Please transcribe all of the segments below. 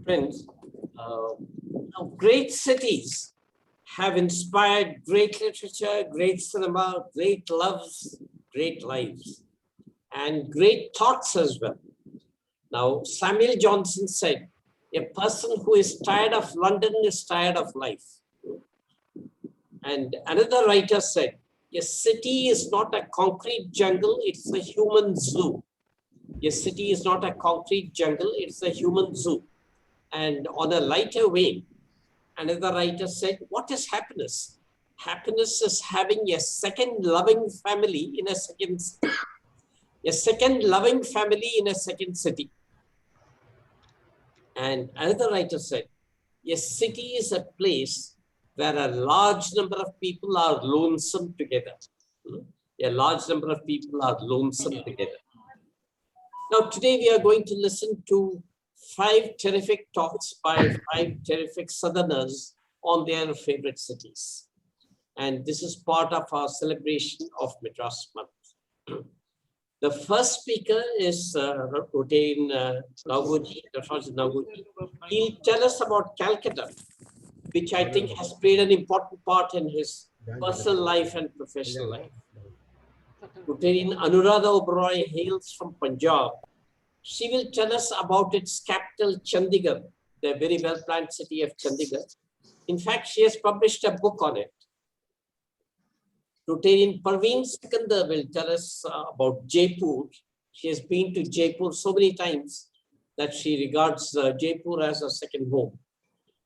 Friends, now great cities have inspired great literature, great cinema, great loves, great lives, and great thoughts as well. Now, Samuel Johnson said, a person who is tired of London is tired of life. And another writer said, a city is not a concrete jungle, it's a human zoo. A city is not a concrete jungle, it's a human zoo. And on a lighter vein, another writer said, what is happiness? Happiness is having a second loving family in a second city. A second loving family in a second city. And another writer said, a city is a place where a large number of people are lonesome together. A large number of people are lonesome together. Now, today we are going to listen to 5 terrific talks by 5 terrific Southerners on their favorite cities. And this is part of our celebration of Madras Month. The first speaker is Nagoji, Natarajan Nagoji. He'll tell us about Calcutta, which I think has played an important part in his personal life and professional life. Anuradha Uberoi hails from Punjab. She will tell us about its capital, Chandigarh, the very well-planned city of Chandigarh. In fact, she has published a book on it. Parveen Sikkandar will tell us about Jaipur. She has been to Jaipur so many times that she regards Jaipur as a second home.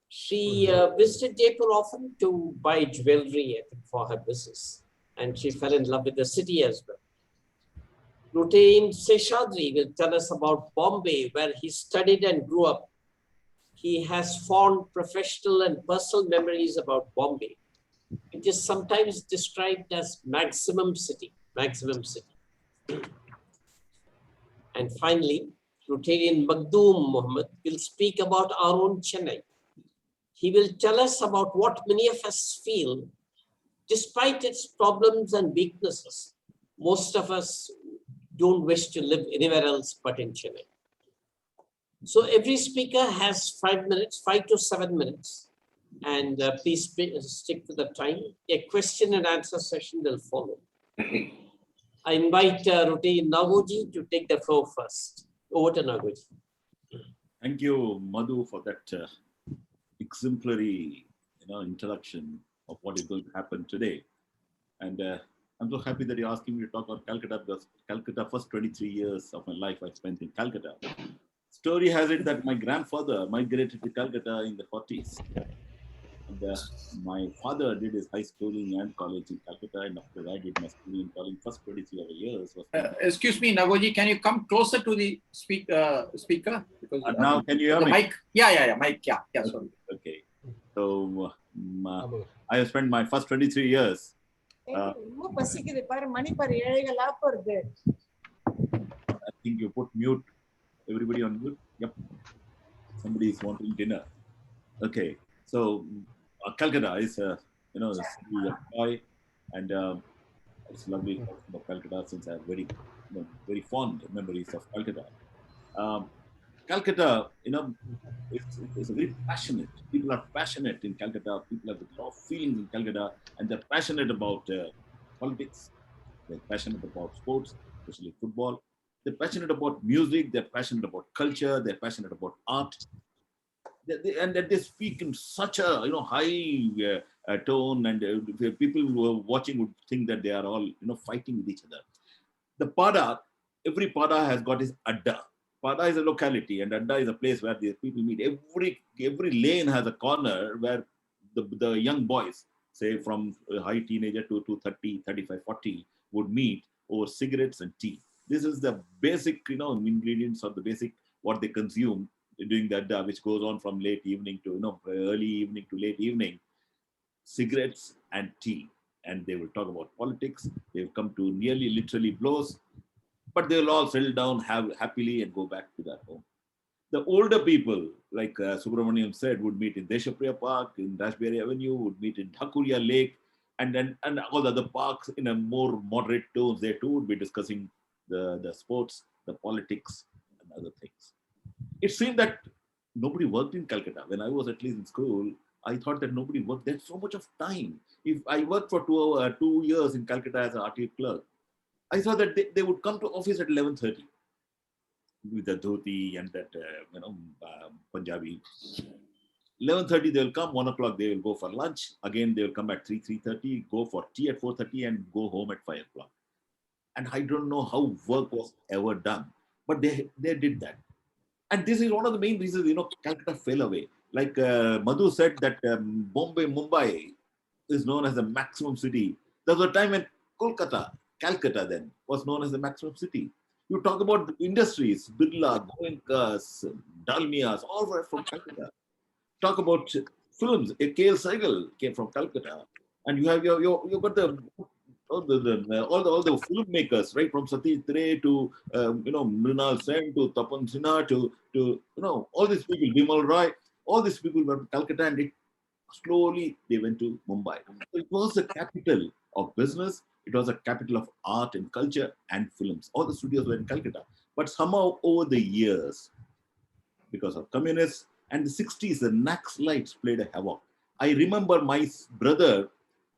She visited Jaipur often to buy jewelry, I think, for her business. And she fell in love with the city as well. Seshadri will tell us about Bombay, where he studied and grew up. He has fond professional and personal memories about Bombay, which is sometimes described as maximum city. And finally, Rotarian Magdoom Mohamad will speak about our own Chennai. He will tell us about what many of us feel, despite its problems and weaknesses. Most of us don't wish to live anywhere else but in Chennai. So every speaker has 5 minutes, 5 to 7 minutes. And please stick to the time. A question and answer session will follow. I invite Nagoji to take the floor first. Over to Nagoji. Thank you, Madhu, for that exemplary introduction of what is going to happen today. And I'm so happy that you're asking me to talk about Calcutta, because Calcutta, first 23 years of my life I spent in Calcutta. Story has it that my grandfather migrated to Calcutta in the 40s. And my father did his high schooling and college in Calcutta, and after I did my schooling and college, first 23 years. Excuse me, Nagoji, can you come closer to the speaker? Because now, can you hear me? Mic? Yeah, mic, yeah, sorry. Okay. So I have spent my first 23 years. I think you put mute. Everybody on mute? Yep. Somebody is wanting dinner. Okay. So Calcutta is a the city of joy, and it's lovely talking about Calcutta since I have very fond memories of Calcutta. Calcutta, is very passionate. People are passionate in Calcutta. People have a lot of feelings in Calcutta, and they're passionate about politics. They're passionate about sports, especially football. They're passionate about music. They're passionate about culture. They're passionate about art. And that they speak in such a high tone, and people who are watching would think that they are all fighting with each other. The Pada, every Pada has got his Adda. Pada is a locality, and Adda is a place where the people meet. Every lane has a corner where the young boys, say from a high teenager to 30, 35, 40, would meet over cigarettes and tea. This is the basic ingredients of the basic what they consume during the Adda, which goes on from late evening to early evening to late evening. Cigarettes and tea, and they will talk about politics. They will come to nearly literally blows, but they will all settle down happily and go back to their home. The older people, like Subramaniam said, would meet in Deshapriya Park, in Raspberry Avenue, would meet in Dhakuria Lake, and all the other parks in a more moderate tones. They too would be discussing the sports, the politics, and other things. It seemed that nobody worked in Calcutta. When I was at least in school, I thought that nobody worked. There's so much of time. If I worked for 2 years in Calcutta as an RTA clerk, I saw that they would come to office at 11:30 with the dhoti and that Punjabi. 11:30 they will come. 1 o'clock they will go for lunch. Again they will come at 3:30, go for tea at 4:30, and go home at 5 o'clock. And I don't know how work was ever done, but they did that. And this is one of the main reasons, Calcutta fell away. Like Madhu said that Mumbai is known as the maximum city. There was a time when Calcutta then was known as the maximum city. You talk about industries, Birla, Goenkas, Dalmias, all were from Calcutta. Talk about films, A.K.L. Sehgal came from Calcutta. And you have you got all the filmmakers, right, from Satish Ray to Mrinal Sen to Tapan Sinha to all these people, Bimal Roy, all these people were from Calcutta, and slowly they went to Mumbai. So it was the capital of business. It was a capital of art and culture and films. All the studios were in Calcutta. But somehow over the years, because of communists and the 60s, the Naxalites played a havoc. I remember my brother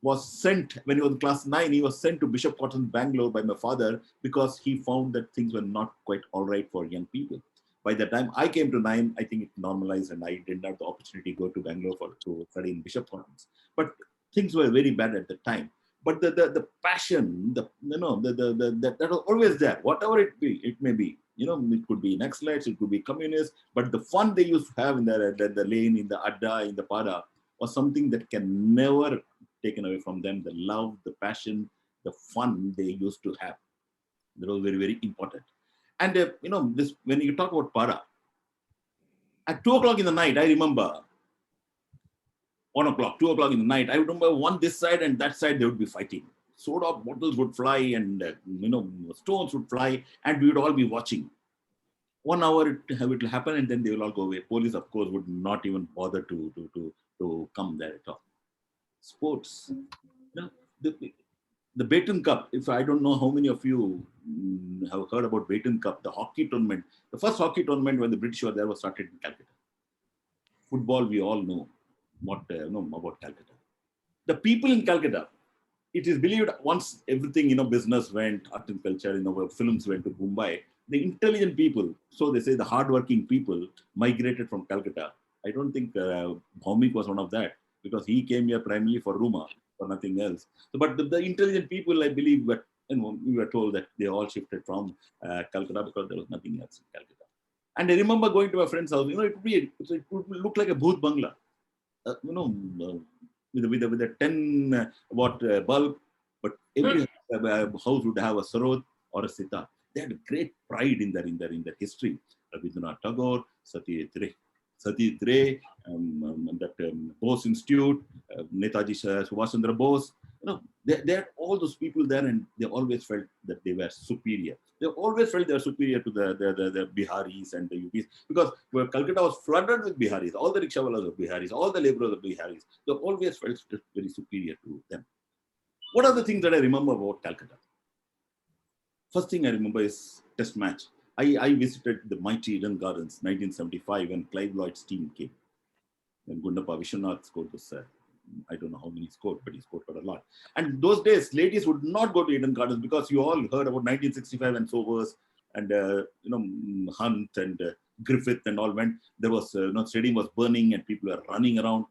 was sent, when he was in class 9, he was sent to Bishop Cotton, Bangalore by my father because he found that things were not quite all right for young people. By the time I came to 9, I think it normalized and I didn't have the opportunity to go to Bangalore to study in Bishop Cotton's. But things were very bad at the time. But the passion, that was always there, whatever it may be. It could be Naxalites, it could be communists, but the fun they used to have in the lane, in the adda, in the pada, was something that can never taken away from them. The love, the passion, the fun they used to have. That was very, very important. And this, when you talk about pada, at 2 o'clock in the night, I remember 1 o'clock, 2 o'clock in the night, I remember one this side and that side they would be fighting. Soda bottles would fly and stones would fly, and we would all be watching. 1 hour it will happen, and then they will all go away. Police, of course, would not even bother to come there at all. Sports, the Baton Cup. If I don't know how many of you have heard about Baton Cup, the hockey tournament. The first hockey tournament when the British were there was started in Calcutta. Football, we all know what about Calcutta. The people in Calcutta, it is believed once everything, business went, art and culture, films went to Mumbai, the intelligent people, so they say the hardworking people migrated from Calcutta. I don't think Bhaumik was one of that, because he came here primarily for Ruma, for nothing else. So, but the intelligent people, I believe, that we were told that they all shifted from Calcutta because there was nothing else in Calcutta. And I remember going to a friend's house. It would look like a bhoot bangla. With a 10-watt bulb, but every house would have a sarod or a sitar. They had great pride in their history. Rabindranath Tagore, Satish Ray, Bose Institute, Netaji Subhash Chandra Bose. They had all those people there, and they always felt that they were superior. They always felt they were superior to the Biharis and the UPs, because Calcutta was flooded with Biharis. All the rickshawalas were Biharis, all the laborers were Biharis. They always felt very superior to them. What are the things that I remember about Calcutta? First thing I remember is test match. I visited the mighty Eden Gardens 1975 when Clive Lloyd's team came. When Gundappa Vishwanath scored this, I don't know how many he scored, but he scored quite a lot. And those days, ladies would not go to Eden Gardens because you all heard about 1965 and Sovers and Hunt and Griffith and all went. There was stadium was burning and people were running around.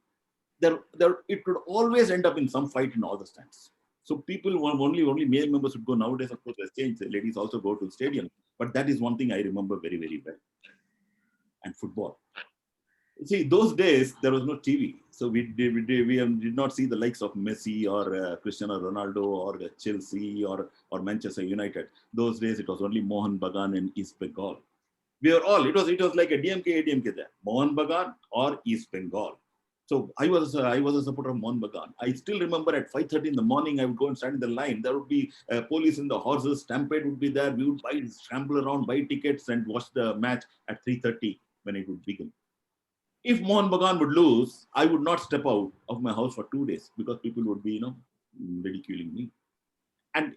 It would always end up in some fight in all the stands. So people only male members would go. Nowadays, of course, there's changed. The ladies also go to the stadium. But that is one thing I remember very, very well. And football. See, those days there was no TV, so we did not see the likes of Messi or Cristiano Ronaldo or Chelsea or Manchester United. Those days it was only Mohan Bagan and East Bengal. We were all, it was like a DMK ADMK there, Mohan Bagan or East Bengal. So I was a supporter of Mohan Bagan. I still remember at 5:30 in the morning I would go and stand in the line. There would be police in the horses, stampede would be there. We would scramble around, buy tickets and watch the match at 3:30 when it would begin. If Mohan Bagan would lose, I would not step out of my house for 2 days because people would be, ridiculing me. And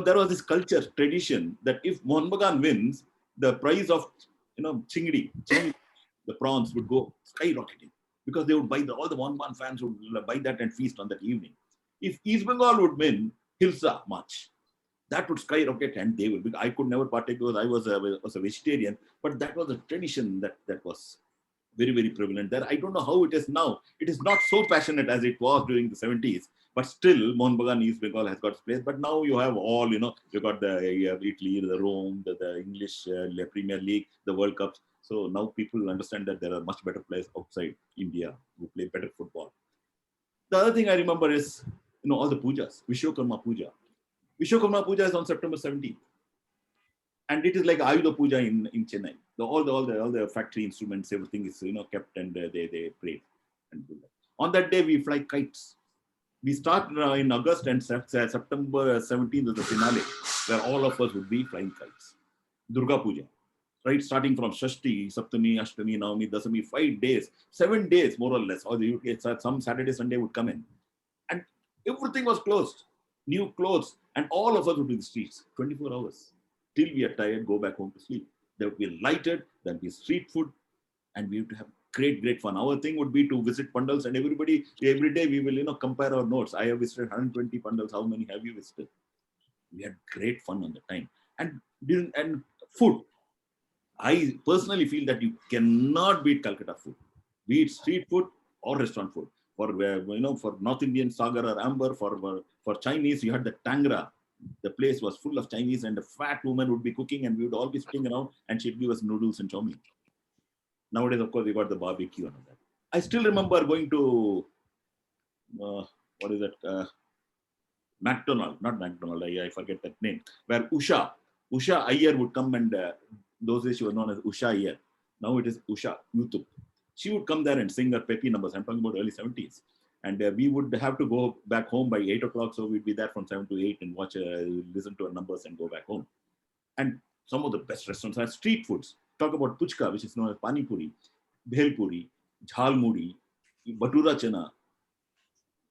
there was this culture, tradition that if Mohan Bagan wins, the prize of, chingdi the prawns would go skyrocketing because they would buy all the one fans would buy that and feast on that evening. If East Bengal would win Hilsa March, that would skyrocket and they will. I could never partake because I was a vegetarian, but that was a tradition that was very, very prevalent there. I don't know how it is now. It is not so passionate as it was during the 70s, but still Mohun Bagan East Bengal has got its place. But now you have all, you got you have Italy, the Rome, the English Premier League, the World Cups. So now people understand that there are much better players outside India who play better football. The other thing I remember is, all the pujas, Vishwakarma Puja. Vishwakarma Puja is on September 17th. And it is like Ayudha Puja in Chennai. All the factory instruments, everything is kept and they pray and do that. On that day, we fly kites. We start in August and September 17th is the finale, where all of us would be flying kites. Durga Puja, right? Starting from Shashti, Saptami, Ashtami, Navami, Dasami, 5 days, 7 days more or less. Or some Saturday, Sunday would come in. And everything was closed. New clothes. And all of us would be in the streets, 24 hours. Till we are tired, go back home to sleep. There would be lighted, there would be street food, and we have to have great fun. Our thing would be to visit pandals, and every day we will compare our notes. I have visited 120 pandals. How many have you visited? We had great fun on the time. And food. I personally feel that you cannot beat Calcutta food, be it street food or restaurant food. For North Indian Sagar or Amber, for Chinese, you had the Tangra. The place was full of Chinese, and a fat woman would be cooking, and we would all be sitting around, and she'd give us noodles and chow mein. Nowadays, of course, we got the barbecue and all that. I still remember going to McDonald, not McDonald, I forget that name, where Usha Iyer would come, and those days she was known as Usha Iyer. Now it is Usha YouTube. She would come there and sing her peppy numbers. I'm talking about early 70s. And we would have to go back home by 8 o'clock. So we'd be there from 7 to 8 and listen to our numbers and go back home. And some of the best restaurants are street foods. Talk about puchka, which is known as pani puri, bhel puri, jhal muri, batura chana.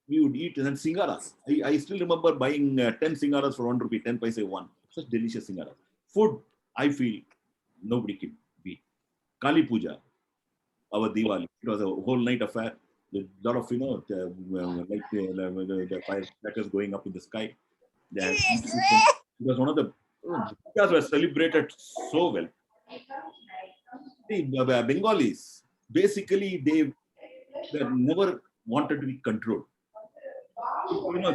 We would eat, and singaras. I still remember buying 10 singaras for 1 rupee, 10 paise one. Such delicious singaras. Food, I feel nobody can beat. Kali Puja, our Diwali. It was a whole night affair. A lot of, the firecrackers going up in the sky. It was one of the pujas were celebrated so well. The Bengalis, basically, they never wanted to be controlled.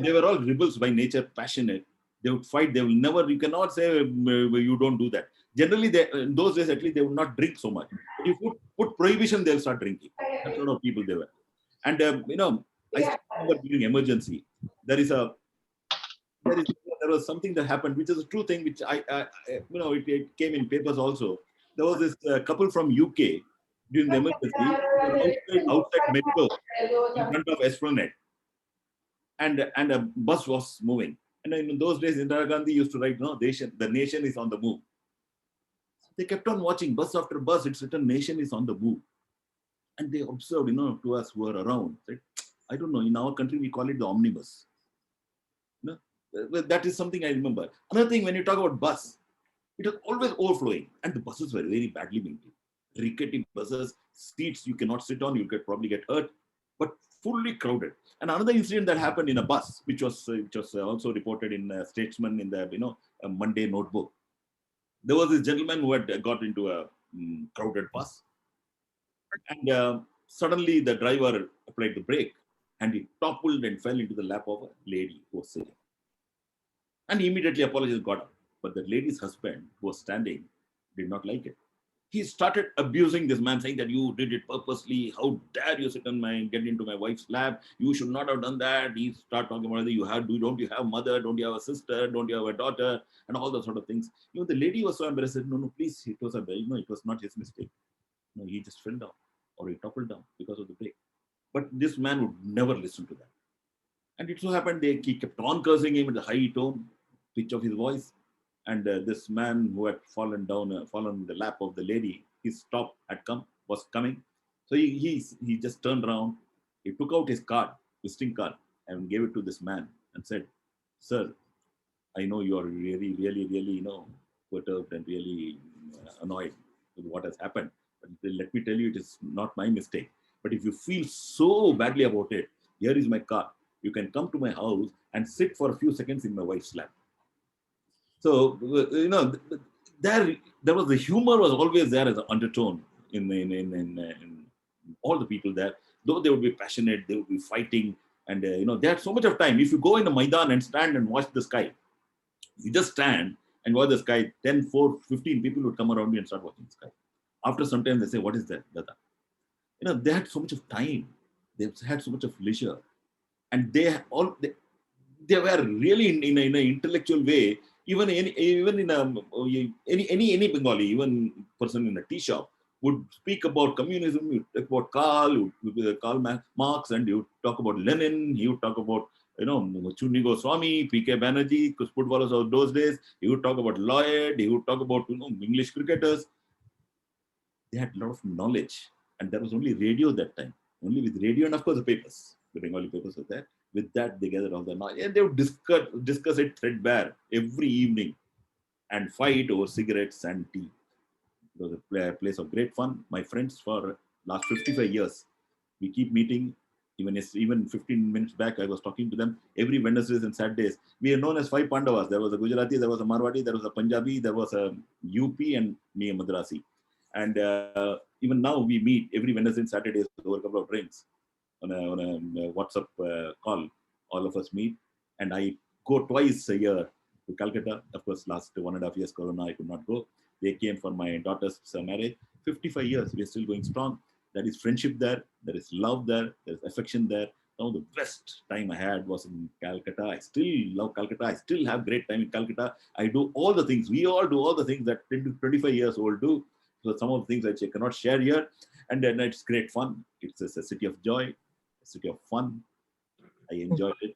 They were all rebels by nature, passionate. They would fight. They will never, you cannot say you don't do that. Generally, in those days, at least, they would not drink so much. If you put prohibition, they'll start drinking. That's sort of people they were. And, I still remember during emergency, there was something that happened, which is a true thing, which it came in papers also. There was this couple from UK during the emergency, outside Metro, in front of Esplanade, and a bus was moving. And in those days, Indira Gandhi used to write, the nation is on the move. They kept on watching bus after bus. It's written, nation is on the move. And they observed, to us who were around, said, I don't know, in our country, we call it the omnibus. That is something I remember. Another thing, when you talk about bus, it was always overflowing. And the buses were very badly maintained. Rickety buses, seats you cannot sit on, you could probably get hurt, but fully crowded. And another incident that happened in a bus, which was also reported in Statesman in the, a Monday notebook. There was this gentleman who had got into a crowded bus. And suddenly the driver applied the brake and he toppled and fell into the lap of a lady who was sitting. And immediately apologies got up. But the lady's husband, who was standing, did not like it. He started abusing this man, saying that you did it purposely. How dare you sit on get into my wife's lap? You should not have done that. He started talking about don't you have mother? Don't you have a sister? Don't you have a daughter? And all those sort of things. The lady was so embarrassed. No, please, it was it was not his mistake. No, he just fell down or he toppled down because of the brake. But this man would never listen to that. And it so happened he kept on cursing him in the high tone, pitch of his voice. And this man who had fallen in the lap of the lady, his stop was coming. So he just turned around. He took out his card, visiting card, and gave it to this man and said, "Sir, I know you are really, really, really, perturbed and really annoyed with what has happened. But let me tell you, it is not my mistake. But if you feel so badly about it, here is my car. You can come to my house and sit for a few seconds in my wife's lap. So, there was the humor was always there as an undertone in all the people there. Though they would be passionate, they would be fighting, and they had so much of time. If you go in the Maidan and stand and watch the sky, you just stand and watch the sky. 10, 4, 15 people would come around you and start watching the sky. After some time, they say, "What is that, Dada?" They had so much of time. They had so much of leisure, and they were really in an intellectual way. Even in any Bengali, even person in a tea shop would speak about communism. You talk about Karl Marx, and you talk about Lenin. He would talk about Chunni Goswami, P.K. Banerjee, because footballers of those days. He would talk about Lloyd. He would talk about English cricketers. They had a lot of knowledge, and there was only radio that time. Only with radio and of course the papers. The Bengali papers were there. With that, they gathered all the knowledge, and they would discuss it threadbare every evening, and fight over cigarettes and tea. It was a place of great fun. My friends for last 55 years, we keep meeting. Even 15 minutes back, I was talking to them every Wednesdays and Saturdays. We are known as 5 Pandavas. There was a Gujarati, there was a Marwadi, there was a Punjabi, there was a UP, and me, a Madrasi. And even now, we meet every Wednesday and Saturdays over a couple of drinks on a WhatsApp call. All of us meet, and I go twice a year to Calcutta. Of course, last 1.5 years, Corona, I could not go. They came for my daughter's marriage. 55 years, we are still going strong. There is friendship there. There is love there. There is affection there. Some of the best time I had was in Calcutta. I still love Calcutta. I still have great time in Calcutta. I do all the things. We all do all the things that 25 years old do. So some of the things which I cannot share here. And then it's great fun. It's a city of joy, a city of fun. I enjoyed it.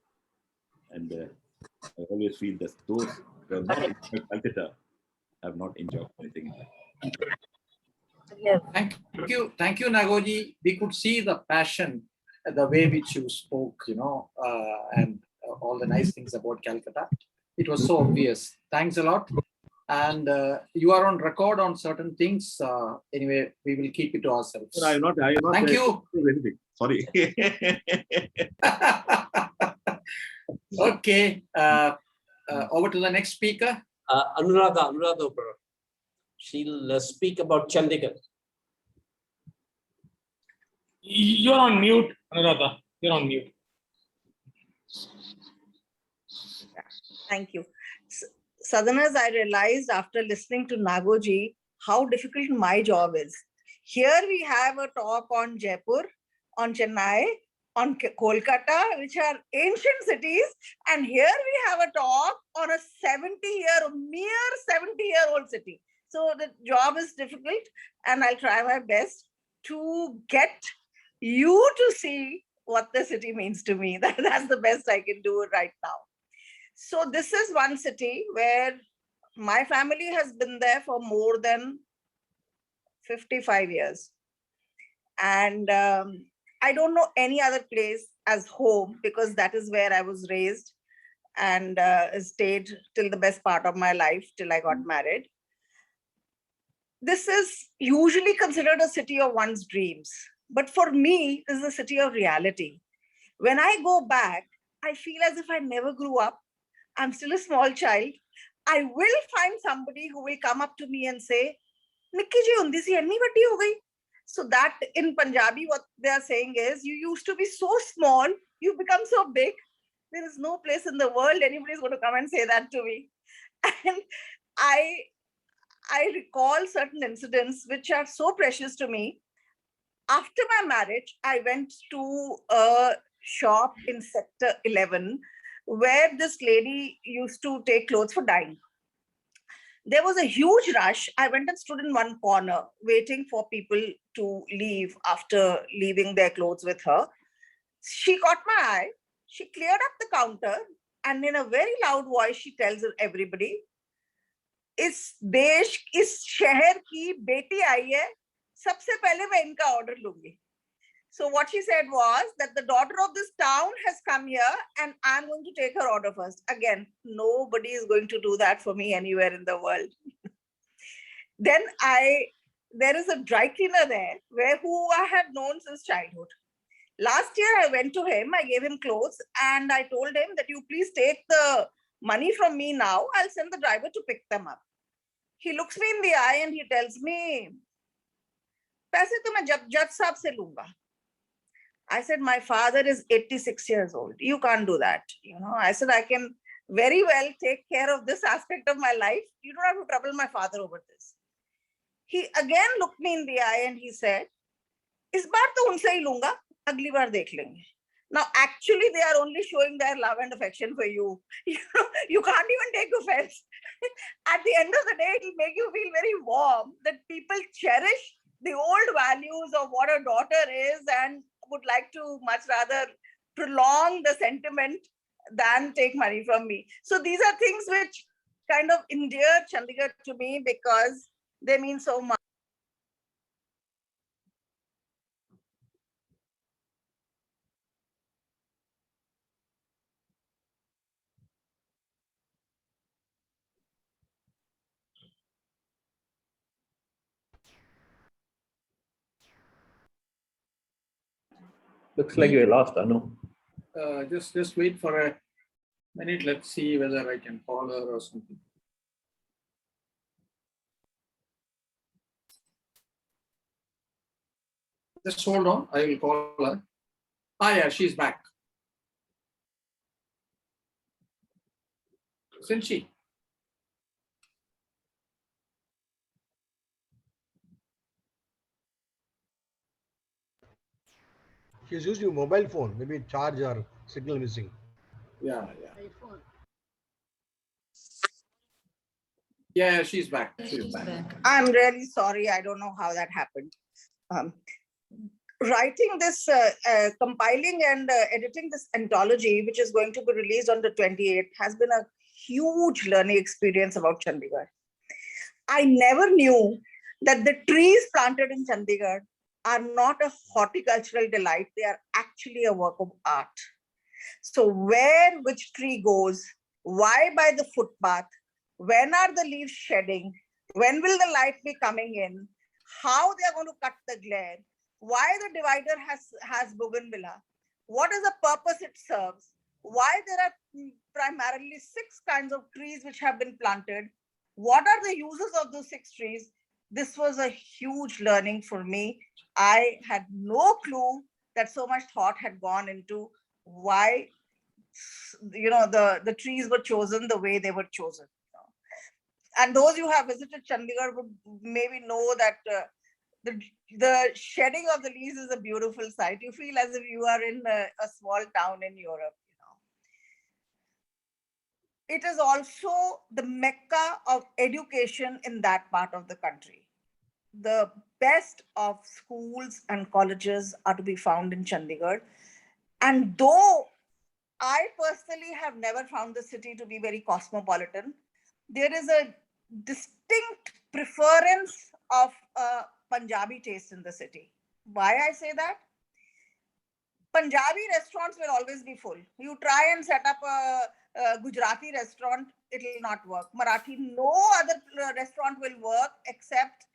And I always feel that those who have not enjoyed Calcutta have not enjoyed anything in life. Yes. Thank you, Nagoji. We could see the passion, the way which you spoke, and all the nice things about Calcutta. It was so obvious. Thanks a lot. And you are on record on certain things. Anyway, we will keep it to ourselves. No, I am not. Thank you. Anything. Sorry. Okay. Over to the next speaker. Anuradha Uberoi. She'll speak about Chandigarh. You're on mute, Anuradha. You're on mute. Thank you. Southerners, I realized after listening to Nagoji how difficult my job is. Here we have a talk on Jaipur, on Chennai, on Kolkata, which are ancient cities. And here we have a talk on a mere 70-year-old city. So the job is difficult, and I'll try my best to get you to see what the city means to me. That's the best I can do right now. So this is one city where my family has been there for more than 55 years. And I don't know any other place as home, because that is where I was raised and stayed till the best part of my life, till I got married. This is usually considered a city of one's dreams. But for me, this is a city of reality. When I go back, I feel as if I never grew up. I'm still a small child. I will find somebody who will come up to me and say, Nikki ji, undi si anni vadi ho gayi. So that in Punjabi, what they are saying is, you used to be so small, you've become so big. There is no place in the world anybody's going to come and say that to me. And I recall certain incidents which are so precious to me. After my marriage, I went to a shop in Sector 11 where this lady used to take clothes for dyeing. There was a huge rush. I went and stood in one corner waiting for people to leave after leaving their clothes with her. She caught my eye. She cleared up the counter, and in a very loud voice, she tells everybody, इस देश इस शहर की बेटी आई है, सबसे पहले मैं इनका order लूंगी. So what she said was that the daughter of this town has come here and I'm going to take her order first. Again, nobody is going to do that for me anywhere in the world. Then I there is a dry cleaner there who I had known since childhood. Last year, I went to him, I gave him clothes, and I told him that you please take the money from me now. I'll send the driver to pick them up. He looks me in the eye and he tells me, "Paise to main judge saab se lunga." I said, "My father is 86 years old. You can't do that." I said, "I can very well take care of this aspect of my life. You don't have to trouble my father over this." He again looked me in the eye and he said, "Is baar to unse hi lunga, agli baar dekh lenge." Now, actually, they are only showing their love and affection for you. You can't even take offense. At the end of the day, it will make you feel very warm that people cherish the old values of what a daughter is and would like to much rather prolong the sentiment than take money from me. So these are things which kind of endear Chandigarh to me because they mean so much. Looks like we lost Anu. Just wait for a minute. Let's see whether I can call her or something. Just hold on. I will call her. Ah, yeah, she's back. Isn't she? She's using a mobile phone, maybe charge or signal missing. Yeah. Yeah, she's back. I'm really sorry. I don't know how that happened. Writing this, compiling and editing this anthology, which is going to be released on the 28th, has been a huge learning experience about Chandigarh. I never knew that the trees planted in Chandigarh are not a horticultural delight. They are actually a work of art. So where which tree goes, why by the footpath, when are the leaves shedding, when will the light be coming in, how they are going to cut the glare, why the divider has bougainvillea, what is the purpose it serves, why there are primarily 6 kinds of trees which have been planted, what are the uses of those 6 trees. This was a huge learning for me. I had no clue that so much thought had gone into why the trees were chosen the way they were chosen. And those who have visited Chandigarh would maybe know that the shedding of the leaves is a beautiful sight. You feel as if you are in a small town in Europe. It is also the mecca of education in that part of the country. The best of schools and colleges are to be found in Chandigarh. And though I personally have never found the city to be very cosmopolitan, there is a distinct preference of Punjabi taste in the city. Why I say that? Punjabi restaurants will always be full. You try and set up a Gujarati restaurant, it will not work. Marathi, no other restaurant will work except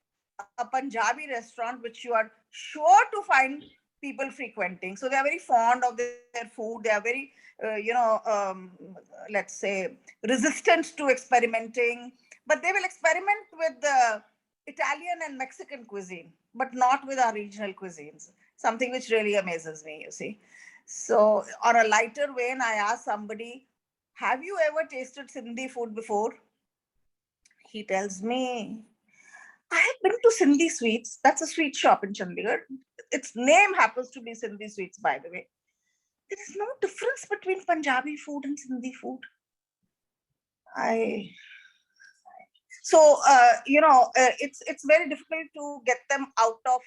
a Punjabi restaurant, which you are sure to find people frequenting. So they are very fond of their food. They are very, let's say, resistant to experimenting. But they will experiment with the Italian and Mexican cuisine, but not with our regional cuisines. Something which really amazes me, you see. So on a lighter vein, I asked somebody, have you ever tasted Sindhi food before? He tells me, I have been to Sindhi Sweets. That's a sweet shop in Chandigarh. Its name happens to be Sindhi Sweets, by the way. There is no difference between Punjabi food and Sindhi food. It's very difficult to get them out of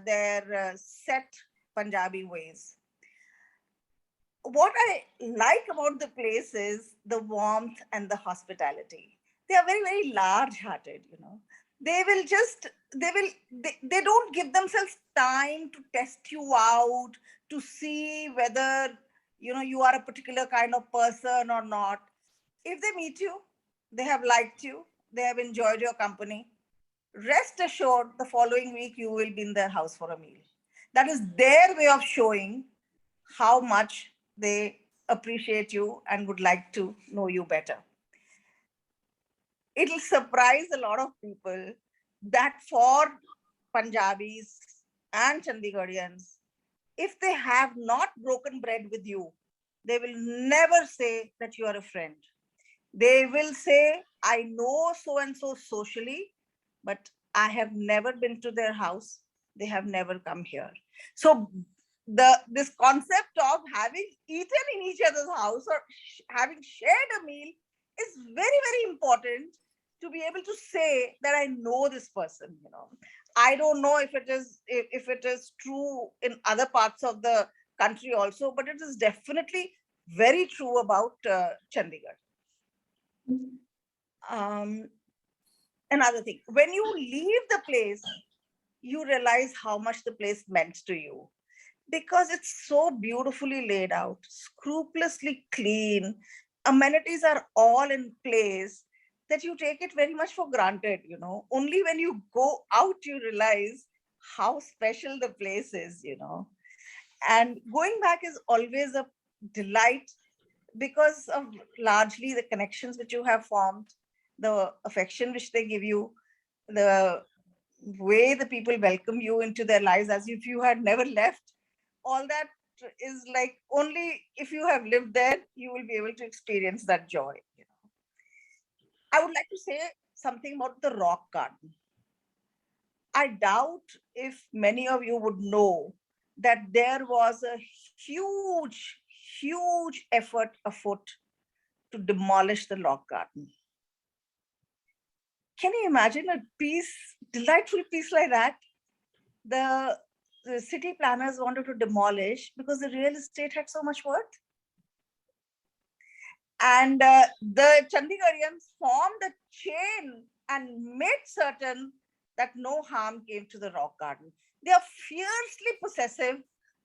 their set Punjabi ways. What I like about the place is the warmth and the hospitality. They are very, very large-hearted, They don't give themselves time to test you out, to see whether, you are a particular kind of person or not. If they meet you, they have liked you, they have enjoyed your company, rest assured the following week you will be in their house for a meal. That is their way of showing how much they appreciate you and would like to know you better. It'll surprise a lot of people that for Punjabis and Chandigarhians, if they have not broken bread with you, they will never say that you are a friend. They will say, I know so and so socially, but I have never been to their house. They have never come here. So this concept of having eaten in each other's house or having shared a meal is very, very important to be able to say that I know this person. I don't know if it is true in other parts of the country also, but it is definitely very true about Chandigarh. Another thing, when you leave the place, you realize how much the place meant to you, because it's so beautifully laid out, scrupulously clean. Amenities are all in place that you take it very much for granted. Only when you go out, you realize how special the place is. And going back is always a delight because of largely the connections which you have formed, the affection which they give you, the way the people welcome you into their lives as if you had never left. All that is like only if you have lived there, you will be able to experience that joy. I would like to say something about the rock garden. I doubt if many of you would know that there was a huge, huge effort afoot to demolish the rock garden. Can you imagine a delightful piece like that? The city planners wanted to demolish because the real estate had so much worth. And the Chandigarhians formed a chain and made certain that no harm came to the rock garden. They are fiercely possessive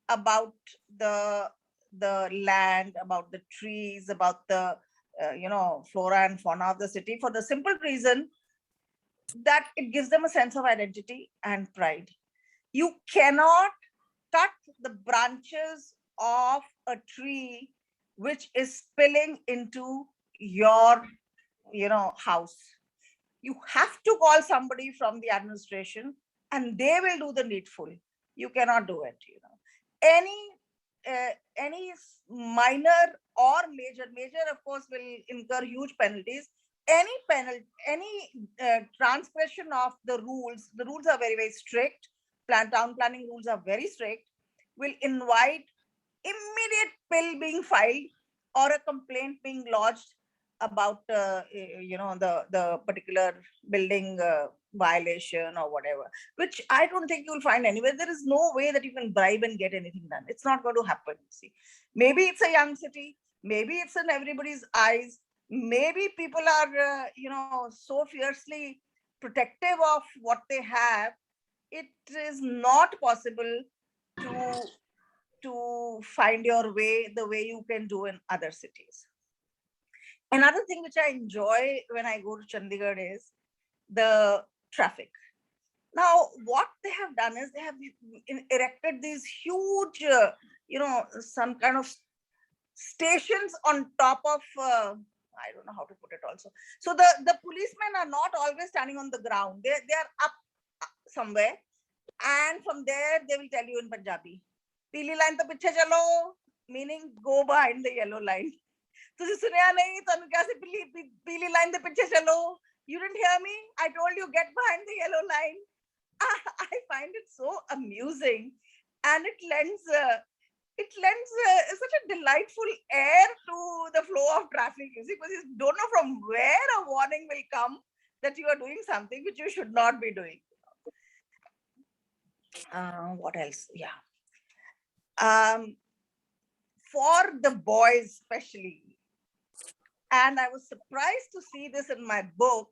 about the land, about the trees, about the flora and fauna of the city, for the simple reason that it gives them a sense of identity and pride. You cannot cut the branches of a tree which is spilling into your house. You have to call somebody from the administration and they will do the needful. You cannot do it. Any minor or major of course will incur huge penalties. Any transgression of the rules are very, very strict. Town planning rules are very strict, will invite immediate bill being filed or a complaint being lodged about the particular building violation or whatever, which I don't think you'll find anywhere. There is no way that you can bribe and get anything done. It's not going to happen. See, maybe it's a young city, maybe it's in everybody's eyes, maybe people are so fiercely protective of what they have, it is not possible to find your way the way you can do in other cities. Another thing which I enjoy when I go to Chandigarh is the traffic. Now, what they have done is they have erected these huge, some kind of stations on top of, I don't know how to put it also. So the policemen are not always standing on the ground. They are up somewhere. And from there, they will tell you in Punjabi, Pili line to piche chalo, meaning go behind the yellow line. You didn't hear me? I told you, get behind the yellow line. I find it so amusing, and it lends such a delightful air to the flow of traffic. You see, because you don't know from where a warning will come that you are doing something which you should not be doing. What else? Yeah. For the boys especially, and I was surprised to see this in my book,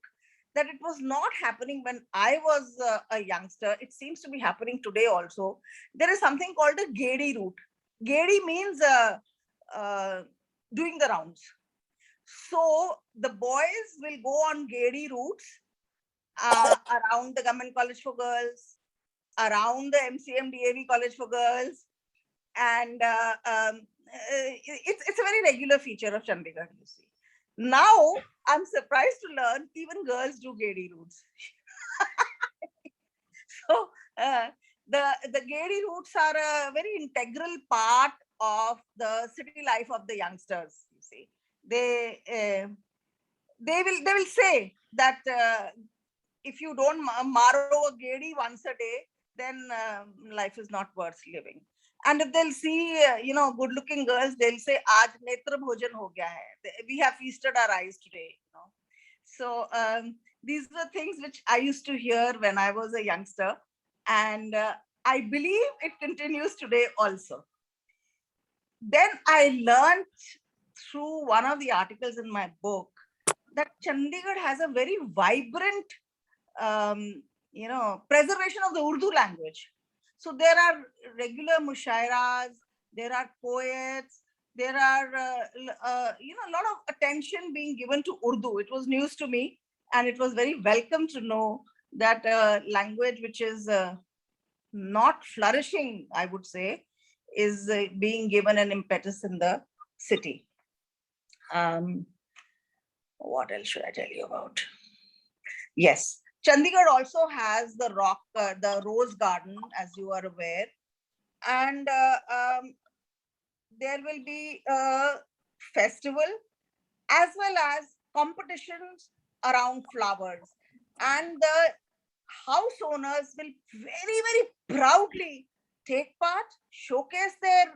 that it was not happening when I was a youngster. It seems to be happening today also. There is something called a Gedi route. Gedi means doing the rounds. So the boys will go on Gedi routes around the Government College for Girls, around the MCM College for Girls, and it's a very regular feature of Chandigarh, you see. Now, I'm surprised to learn even girls do gedi routes. So the gedi routes are a very integral part of the city life of the youngsters. You see, they will say that if you don't marrow a gedi once a day, then life is not worth living. And if they'll see, good-looking girls, they'll say, "Aaj netra bhojan ho gaya hai. We have feasted our eyes today." So these were things which I used to hear when I was a youngster, and I believe it continues today also. Then I learned through one of the articles in my book that Chandigarh has a very vibrant, preservation of the Urdu language. So there are regular mushairas, there are poets, there are, a lot of attention being given to Urdu. It was news to me, and it was very welcome to know that language which is not flourishing, I would say, is being given an impetus in the city. What else should I tell you about? Yes, Chandigarh also has the the Rose Garden, as you are aware, and there will be a festival as well as competitions around flowers, and the house owners will very, very proudly take part, showcase their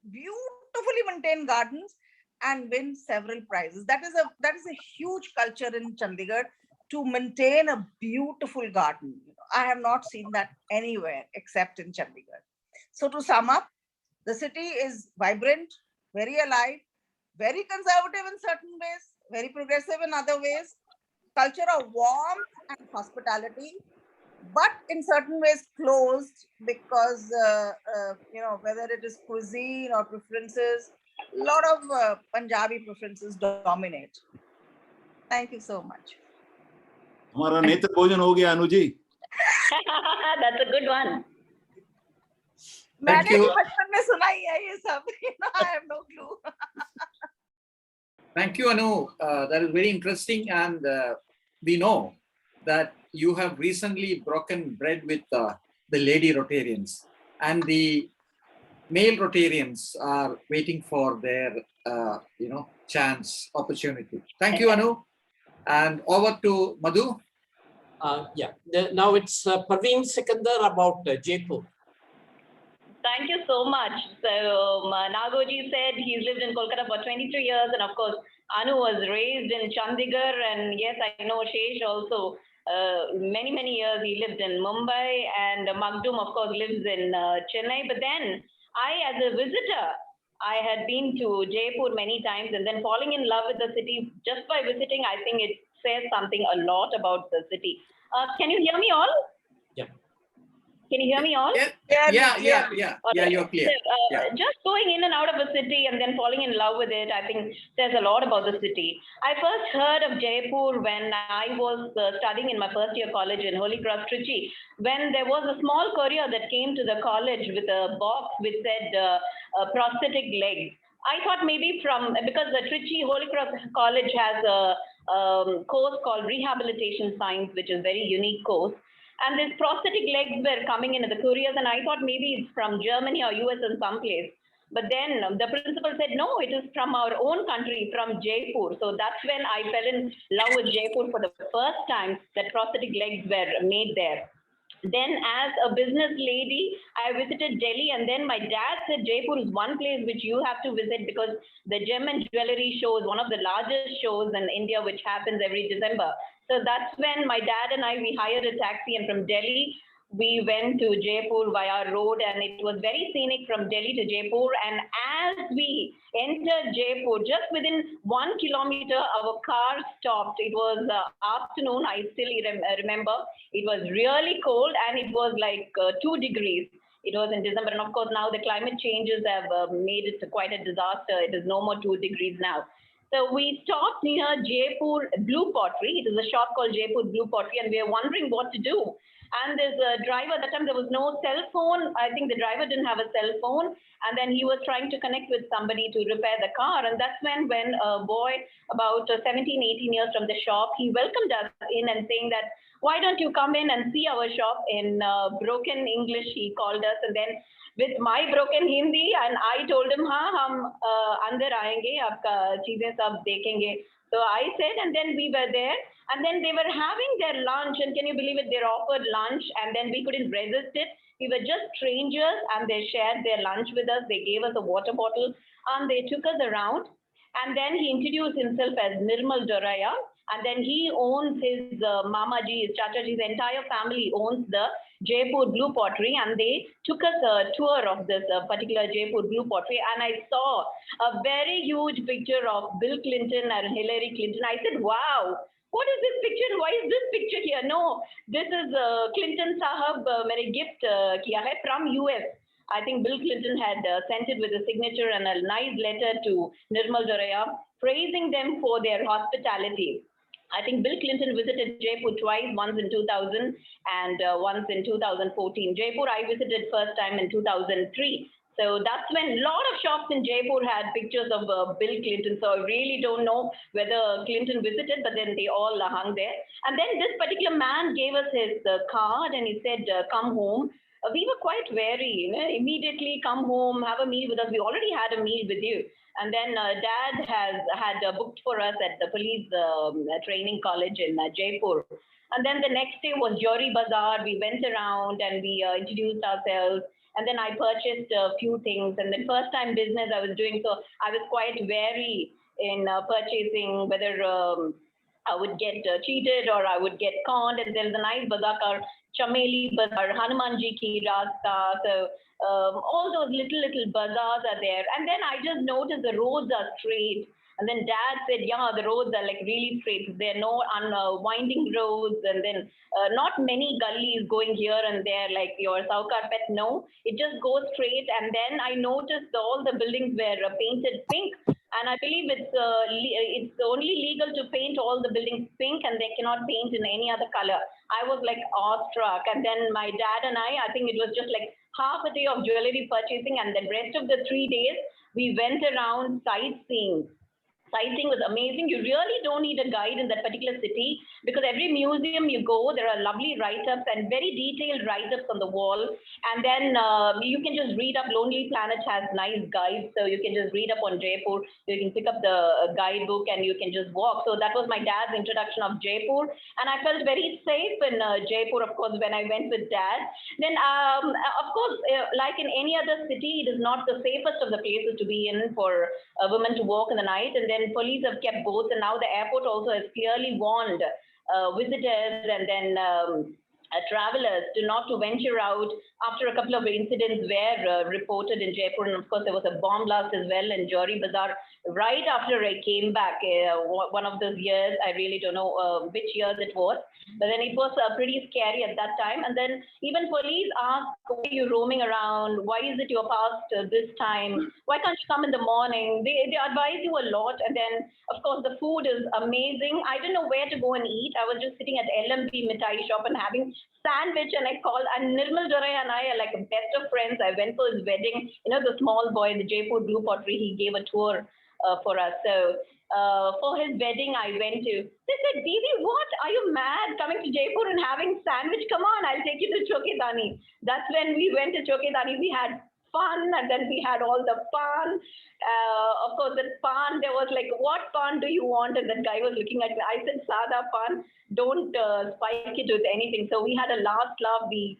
beautifully maintained gardens, and win several prizes. That is a huge culture in Chandigarh, to maintain a beautiful garden. I have not seen that anywhere except in Chandigarh. So to sum up, the city is vibrant, very alive, very conservative in certain ways, very progressive in other ways, culture of warmth and hospitality, but in certain ways closed because, whether it is cuisine or preferences, a lot of Punjabi preferences dominate. Thank you so much. हमारा नेत्र भोजन हो गया Anuji. That's a good one. Thank you. बचपन में सुना ही है ये सब. I have no clue. Thank you, Anu. That is very interesting, and we know that you have recently broken bread with the lady Rotarians, and the male Rotarians are waiting for their, chance, opportunity. Thank you, Anu. And over to Madhu. Now it's Parveen Sikkandar about Jaipur. Thank you so much. So Nagoji said he's lived in Kolkata for 23 years, and of course Anu was raised in Chandigarh, and yes, I know Shesh also. Many years he lived in Mumbai, and Magdoom of course lives in Chennai. But then I, as a visitor, I had been to Jaipur many times, and then falling in love with the city just by visiting, I think it says something a lot about the city. Can you hear me all? Yeah. Can you hear me all? Yeah, you're clear. So, just going in and out of a city and then falling in love with it, I think says a lot about the city. I first heard of Jaipur when I was studying in my first year college in Holy Cross, Trichy, when there was a small courier that came to the college with a box which said prosthetic leg. I thought maybe because the Trichy Holy Cross College has a course called Rehabilitation Science, which is a very unique course. And these prosthetic legs were coming in at the couriers, and I thought maybe it's from Germany or US in some place. But then the principal said, no, it is from our own country, from Jaipur. So that's when I fell in love with Jaipur for the first time, that prosthetic legs were made there. Then as a business lady, I visited Delhi, and then my dad said Jaipur is one place which you have to visit because the gem and jewelry show is one of the largest shows in India, which happens every December. So that's when my dad and we hired a taxi, and from Delhi, we went to Jaipur via road, and it was very scenic from Delhi to Jaipur. And as we entered Jaipur, just within 1 kilometer, our car stopped. It was afternoon. I still remember. It was really cold, and it was like 2 degrees. It was in December. And of course, now the climate changes have made it quite a disaster. It is no more 2 degrees now. So we stopped near Jaipur Blue Pottery. It is a shop called Jaipur Blue Pottery, and we were wondering what to do. And there's a driver, at that time there was no cell phone. I think the driver didn't have a cell phone. And then he was trying to connect with somebody to repair the car. And that's when a boy about 17, 18 years from the shop, he welcomed us in and saying that, why don't you come in and see our shop? In broken English, he called us. And then with my broken Hindi, and I told him, hum andar aayenge, aapka cheezein sab dekhenge. So I said, and then we were there, and then they were having their lunch, and can you believe it? They offered lunch, and then we couldn't resist it. We were just strangers, and they shared their lunch with us. They gave us a water bottle, and they took us around. And then he introduced himself as Nirmal Doraya, and then he owns his Mamaji, his Chachaji's entire family owns the Jaipur Blue Pottery, and they took us a tour of this particular Jaipur Blue Pottery, and I saw a very huge picture of Bill Clinton and Hillary Clinton. I said, wow, what is this picture? Why is this picture here? No, this is Clinton Sahab mere gift kiya hai from US. I think Bill Clinton had sent it with a signature and a nice letter to Nirmal Doraya, praising them for their hospitality. I think Bill Clinton visited Jaipur twice, once in 2000 and once in 2014. Jaipur I visited first time in 2003. So that's when a lot of shops in Jaipur had pictures of Bill Clinton. So I really don't know whether Clinton visited, but then they all hung there. And then this particular man gave us his card and he said, come home. We were quite wary, immediately come home, have a meal with us. We already had a meal with you. And then Dad had booked for us at the police training college in Jaipur. And then the next day was Jewelry Bazaar. We went around and we introduced ourselves. And then I purchased a few things. And then first time business I was doing, so I was quite wary in purchasing, whether I would get cheated or I would get conned. And there's a nice bazaar called Chameli Bazaar, Hanumanji Ki Rasta. So all those little bazaars are there. And then I just noticed the roads are straight. And then Dad said, yeah, the roads are like really straight. There are no winding roads, and then not many gullies going here and there like your Saukar Pet. No, it just goes straight. And then I noticed all the buildings were painted pink. And I believe it's only legal to paint all the buildings pink, and they cannot paint in any other color. I was like awestruck. And then my dad and I think it was just like half a day of jewelry purchasing, and the rest of the 3 days we went around sightseeing. Sightseeing was amazing. You really don't need a guide in that particular city, because every museum you go, there are lovely write-ups and very detailed write-ups on the wall. And then you can just read up. Lonely Planet has nice guides, so you can just read up on Jaipur. You can pick up the guidebook and you can just walk. So that was my dad's introduction of Jaipur. And I felt very safe in Jaipur, of course, when I went with Dad. Then, of course, like in any other city, it is not the safest of the places to be in for women to walk in the night. And then police have kept both, and now the airport also has clearly warned visitors and then travelers not to venture out after a couple of incidents were reported in Jaipur. And of course, there was a bomb blast as well in Jewelry Bazaar right after I came back. One of those years, I really don't know which years it was, but then it was pretty scary at that time. And then even police asked, why are you roaming around? Why is it you're past this time? Why can't you come in the morning? They advise you a lot. And then, of course, the food is amazing. I didn't know where to go and eat. I was just sitting at LMP Mithai shop and having sandwich, and I called, and Nirmal Doraya and I are like best of friends. I went for his wedding. The small boy, the Jaipur Blue Pottery, he gave a tour for us. So for his wedding, I went to. They said, Didi, what? Are you mad coming to Jaipur and having sandwich? Come on, I'll take you to Chokidani. That's when we went to Chokidani. We had fun, and then we had all the pan. Of course, the pan, there was like, what pan do you want? And that guy was looking at me. I said, Sada pan, don't spike it with anything. So we had a last laugh. We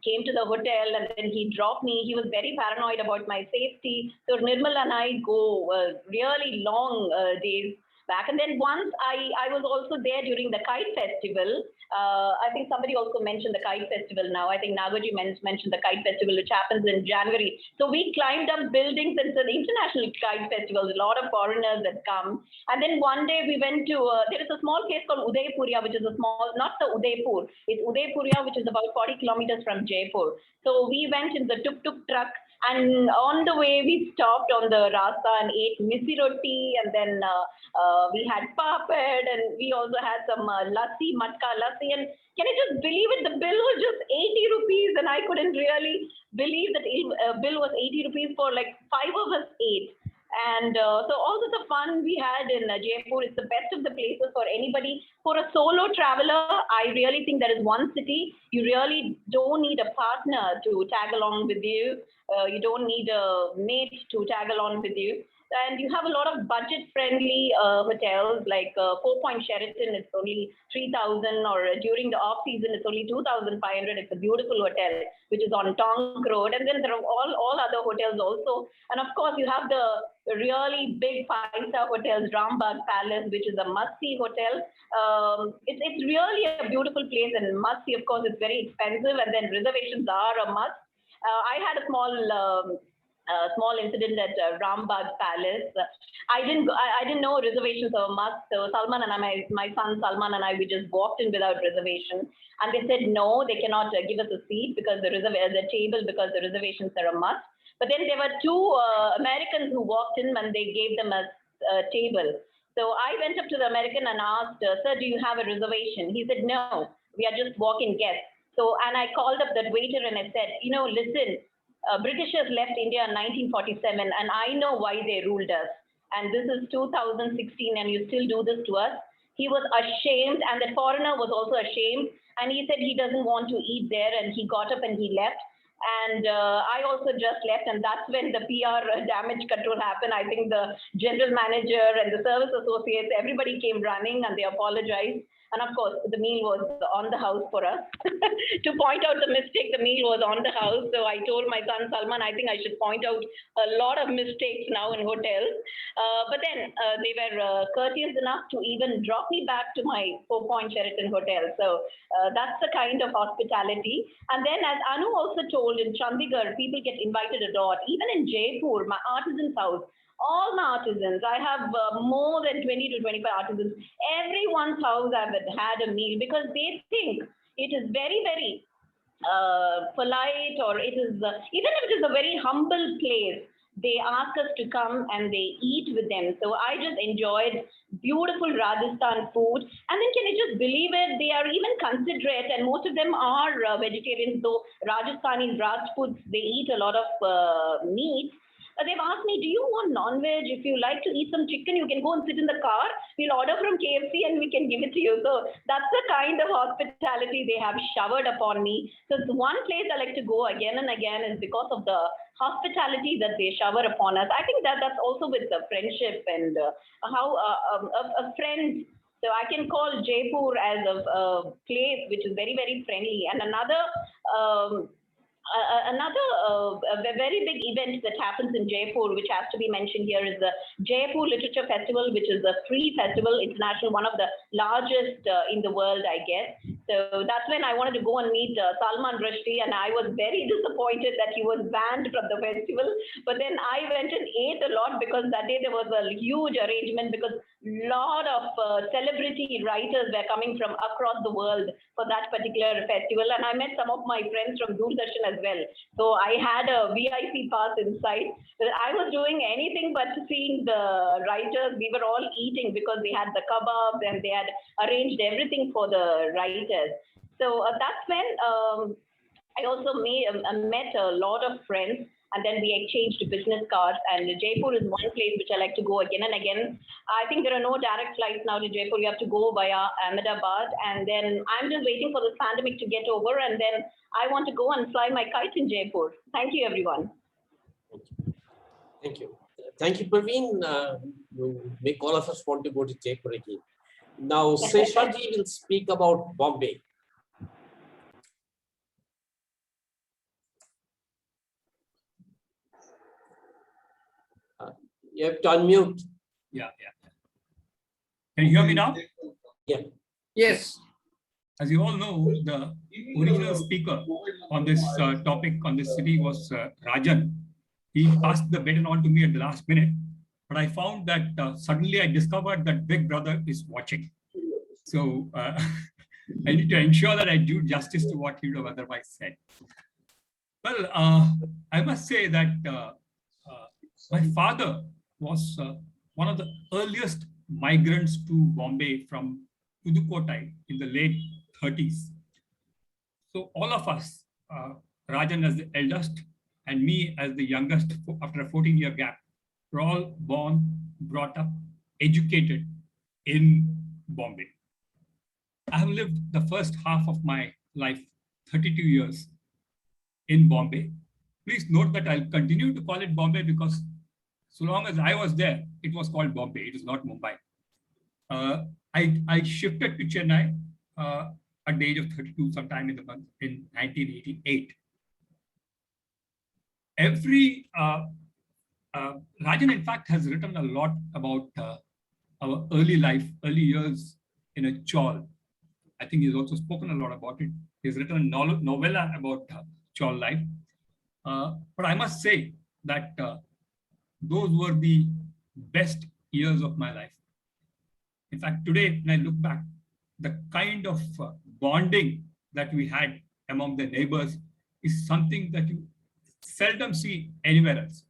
came to the hotel, and then he dropped me. He was very paranoid about my safety. So Nirmal and I go really long days back. And then once I was also there during the kite festival. I think somebody also mentioned the kite festival now. I think Nagoji mentioned the kite festival, which happens in January. So we climbed up buildings, and it's an international kite festival. A lot of foreigners that come. And then one day we went to, there is a small place called Udaipuria, which is a small, not the Udaipur, it's Udaipuria, which is about 40 kilometers from Jaipur. So we went in the tuk-tuk truck, and on the way we stopped on the rasta and ate misi roti, and then we had papad, and we also had some lassi, matka lassi. And can you just believe it? The bill was just 80 rupees, and I couldn't really believe that bill was 80 rupees for like 5 of us ate. And so all sorts of fun we had in Jaipur. It's the best of the places for anybody. For a solo traveler, I really think there is one city. You really don't need a partner to tag along with you. You don't need a mate to tag along with you. And you have a lot of budget-friendly hotels, like 4-Point Sheraton. It's only 3,000, or during the off-season, it's only 2,500. It's a beautiful hotel, which is on Tonk Road. And then there are all other hotels also. And of course, you have the really big 5-star hotels, Rambagh Palace, which is a must-see hotel. It's really a beautiful place and must-see. Of course, it's very expensive, and then reservations are a must. I had a small incident at Rambagh Palace. I didn't know reservations are a must. So Salman and I, my son Salman and I, we just walked in without reservation, and they said no, they cannot give us a seat because the table, because the reservations are a must. But then there were 2 Americans who walked in, and they gave them a table. So I went up to the American and asked, sir, do you have a reservation? He said, no, we are just walk-in guests. So, and I called up that waiter and I said, listen, Britishers left India in 1947, and I know why they ruled us. And this is 2016, and you still do this to us. He was ashamed, and the foreigner was also ashamed. And he said he doesn't want to eat there, and he got up and he left. And I also just left, and that's when the PR damage control happened. I think the general manager and the service associates, everybody came running, and they apologized. And of course, the meal was on the house for us. To point out the mistake, the meal was on the house. So I told my son Salman, I think I should point out a lot of mistakes now in hotels. But then they were courteous enough to even drop me back to my 4-Point Sheraton hotel. So that's the kind of hospitality. And then, as Anu also told, in Chandigarh, people get invited a lot. Even in Jaipur, my artisan's house, all my artisans, I have more than 20 to 25 artisans. Everyone's house I've had a meal, because they think it is very, very polite, or it is, even if it is a very humble place, they ask us to come and they eat with them. So I just enjoyed beautiful Rajasthan food. And then can you just believe it? They are even considerate, and most of them are vegetarians, though Rajasthani Rajputs, they eat a lot of meat. They've asked me, do you want non-veg? If you like to eat some chicken, you can go and sit in the car. We'll order from KFC and we can give it to you. So that's the kind of hospitality they have showered upon me. So it's one place I like to go again and again is because of the hospitality that they shower upon us. I think that's also with the friendship and how a friend. So I can call Jaipur as a place which is very, very friendly. And another very big event that happens in Jaipur, which has to be mentioned here, is the Jaipur Literature Festival, which is a free festival, international, one of the largest in the world, I guess. So that's when I wanted to go and meet Salman Rushdie, and I was very disappointed that he was banned from the festival. But then I went and ate a lot, because that day there was a huge arrangement, because a lot of celebrity writers were coming from across the world for that particular festival. And I met some of my friends from Doordarshan as well. So I had a VIP pass inside. I was doing anything but seeing the writers. We were all eating because they had the kebabs and they had arranged everything for the writers. So that's when I also met a lot of friends, and then we exchanged business cards. And Jaipur is one place which I like to go again and again. I think there are no direct flights now to Jaipur. You have to go via Ahmedabad. And then I'm just waiting for this pandemic to get over. And then I want to go and fly my kite in Jaipur. Thank you, everyone. Thank you. Thank you, Parveen. You make all of us want to go to Jaipur again. Now, Seshadri will speak about Bombay. You have to unmute. Yeah. Can you hear me now? Yeah. Yes. As you all know, the original speaker on this topic, on this city, was Rajan. He passed the baton on to me at the last minute, but I found that suddenly I discovered that Big Brother is watching. So I need to ensure that I do justice to what he would have otherwise said. Well, I must say that my father was one of the earliest migrants to Bombay from Pudukkottai in the late 30s. So all of us, Rajan as the eldest and me as the youngest after a 14-year gap, were all born, brought up, educated in Bombay. I have lived the first half of my life, 32 years, in Bombay. Please note that I'll continue to call it Bombay because so long as I was there, it was called Bombay. It is not Mumbai. I shifted to Chennai at the age of 32, sometime in 1988. Rajan, in fact, has written a lot about our early life, early years in a chawl. I think he's also spoken a lot about it. He's written a novella about chawl life. But I must say that those were the best years of my life. In fact, today, when I look back, the kind of bonding that we had among the neighbors is something that you seldom see anywhere else.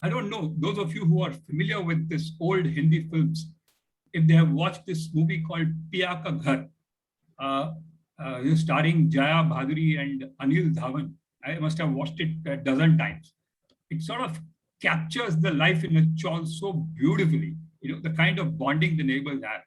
I don't know, those of you who are familiar with this old Hindi films, if they have watched this movie called Piya Ka Ghar, starring Jaya Bhaduri and Anil Dhawan, I must have watched it a dozen times. It sort of captures the life in a chawl so beautifully, the kind of bonding the neighbors have.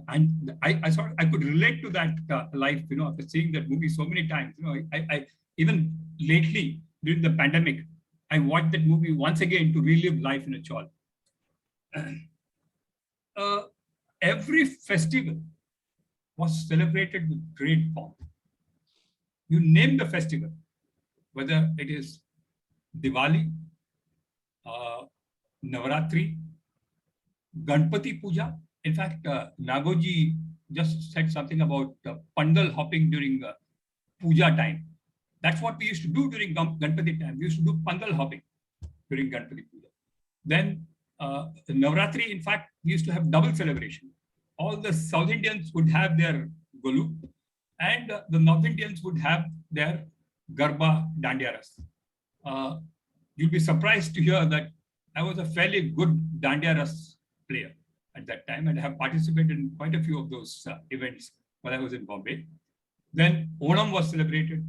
And I could relate to that life, after seeing that movie so many times. I even lately during the pandemic, I watched that movie once again to relive life in a chawl. Every festival was celebrated with great pomp. You name the festival, whether it is Diwali, Navaratri, Ganpati Puja. In fact, Nagoji just said something about pandal hopping during puja time. That's what we used to do during Ganpati time. We used to do pandal hopping during Ganpati Puja. Then Navaratri, in fact, we used to have double celebration. All the South Indians would have their Golu and the North Indians would have their Garba Dandiyaras. You'll be surprised to hear that I was a fairly good Dandiyaras player at that time, and I have participated in quite a few of those events while I was in Bombay. Then Onam was celebrated,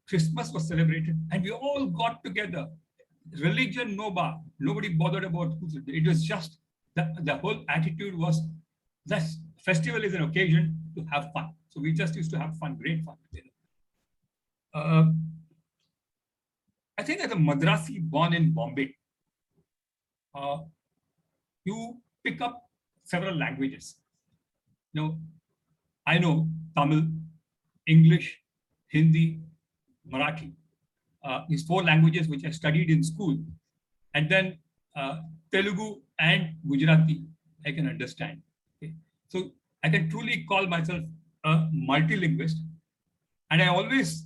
Christmas was celebrated, and we all got together. Religion, no bar. Nobody bothered about who's it. It was just the whole attitude was that festival is an occasion to have fun. So we just used to have fun, great fun together. I think as a Madrasi born in Bombay, you pick up several languages. I know Tamil, English, Hindi, Marathi. These 4 languages which I studied in school. And then Telugu and Gujarati, I can understand. Okay? So I can truly call myself a multilingualist. And I used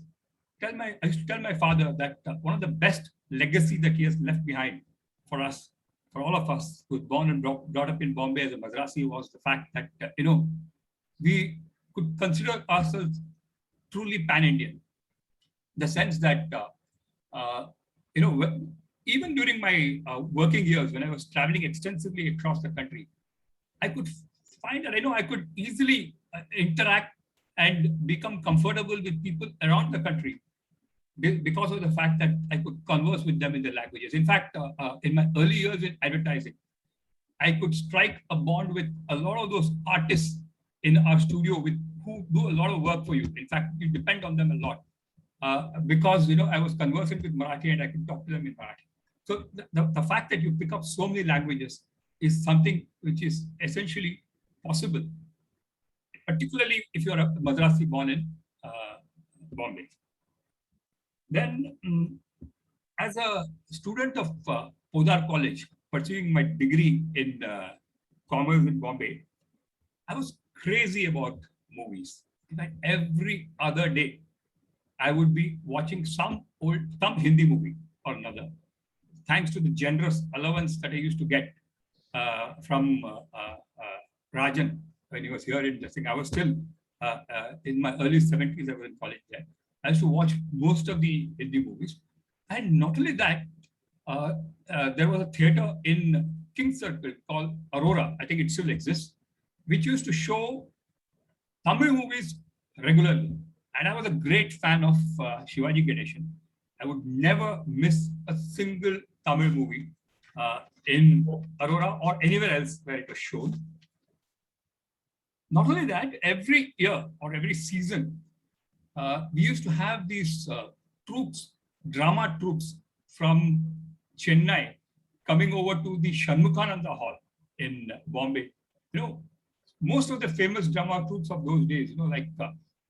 to tell my father that one of the best legacy that he has left behind for us, for all of us who were born and brought up in Bombay as a Madrasi, was the fact that, we could consider ourselves truly pan-Indian. The sense that, even during my working years, when I was traveling extensively across the country, I could find that, I could easily interact and become comfortable with people around the country because of the fact that I could converse with them in their languages. In fact, in my early years in advertising, I could strike a bond with a lot of those artists in our studio who do a lot of work for you. In fact, you depend on them a lot because, I was conversant with Marathi and I could talk to them in Marathi. So the fact that you pick up so many languages is something which is essentially possible, particularly if you're a Madrasi born in Bombay. Then, as a student of Podar College, pursuing my degree in commerce in Bombay, I was crazy about movies. In fact, every other day, I would be watching some Hindi movie or another, thanks to the generous allowance that I used to get from Rajan when he was here in this thing. I was still in my early 70s, I was in college there. I used to watch most of the Hindi movies. And not only that, there was a theater in King Circle called Aurora, I think it still exists, which used to show Tamil movies regularly. And I was a great fan of Shivaji Ganeshan. I would never miss a single Tamil movie in Aurora or anywhere else where it was shown. Not only that, every year or every season, we used to have these troops, drama troops from Chennai coming over to the Shanmukhananda Hall in Bombay. You know, most of the famous drama troops of those days, you know, like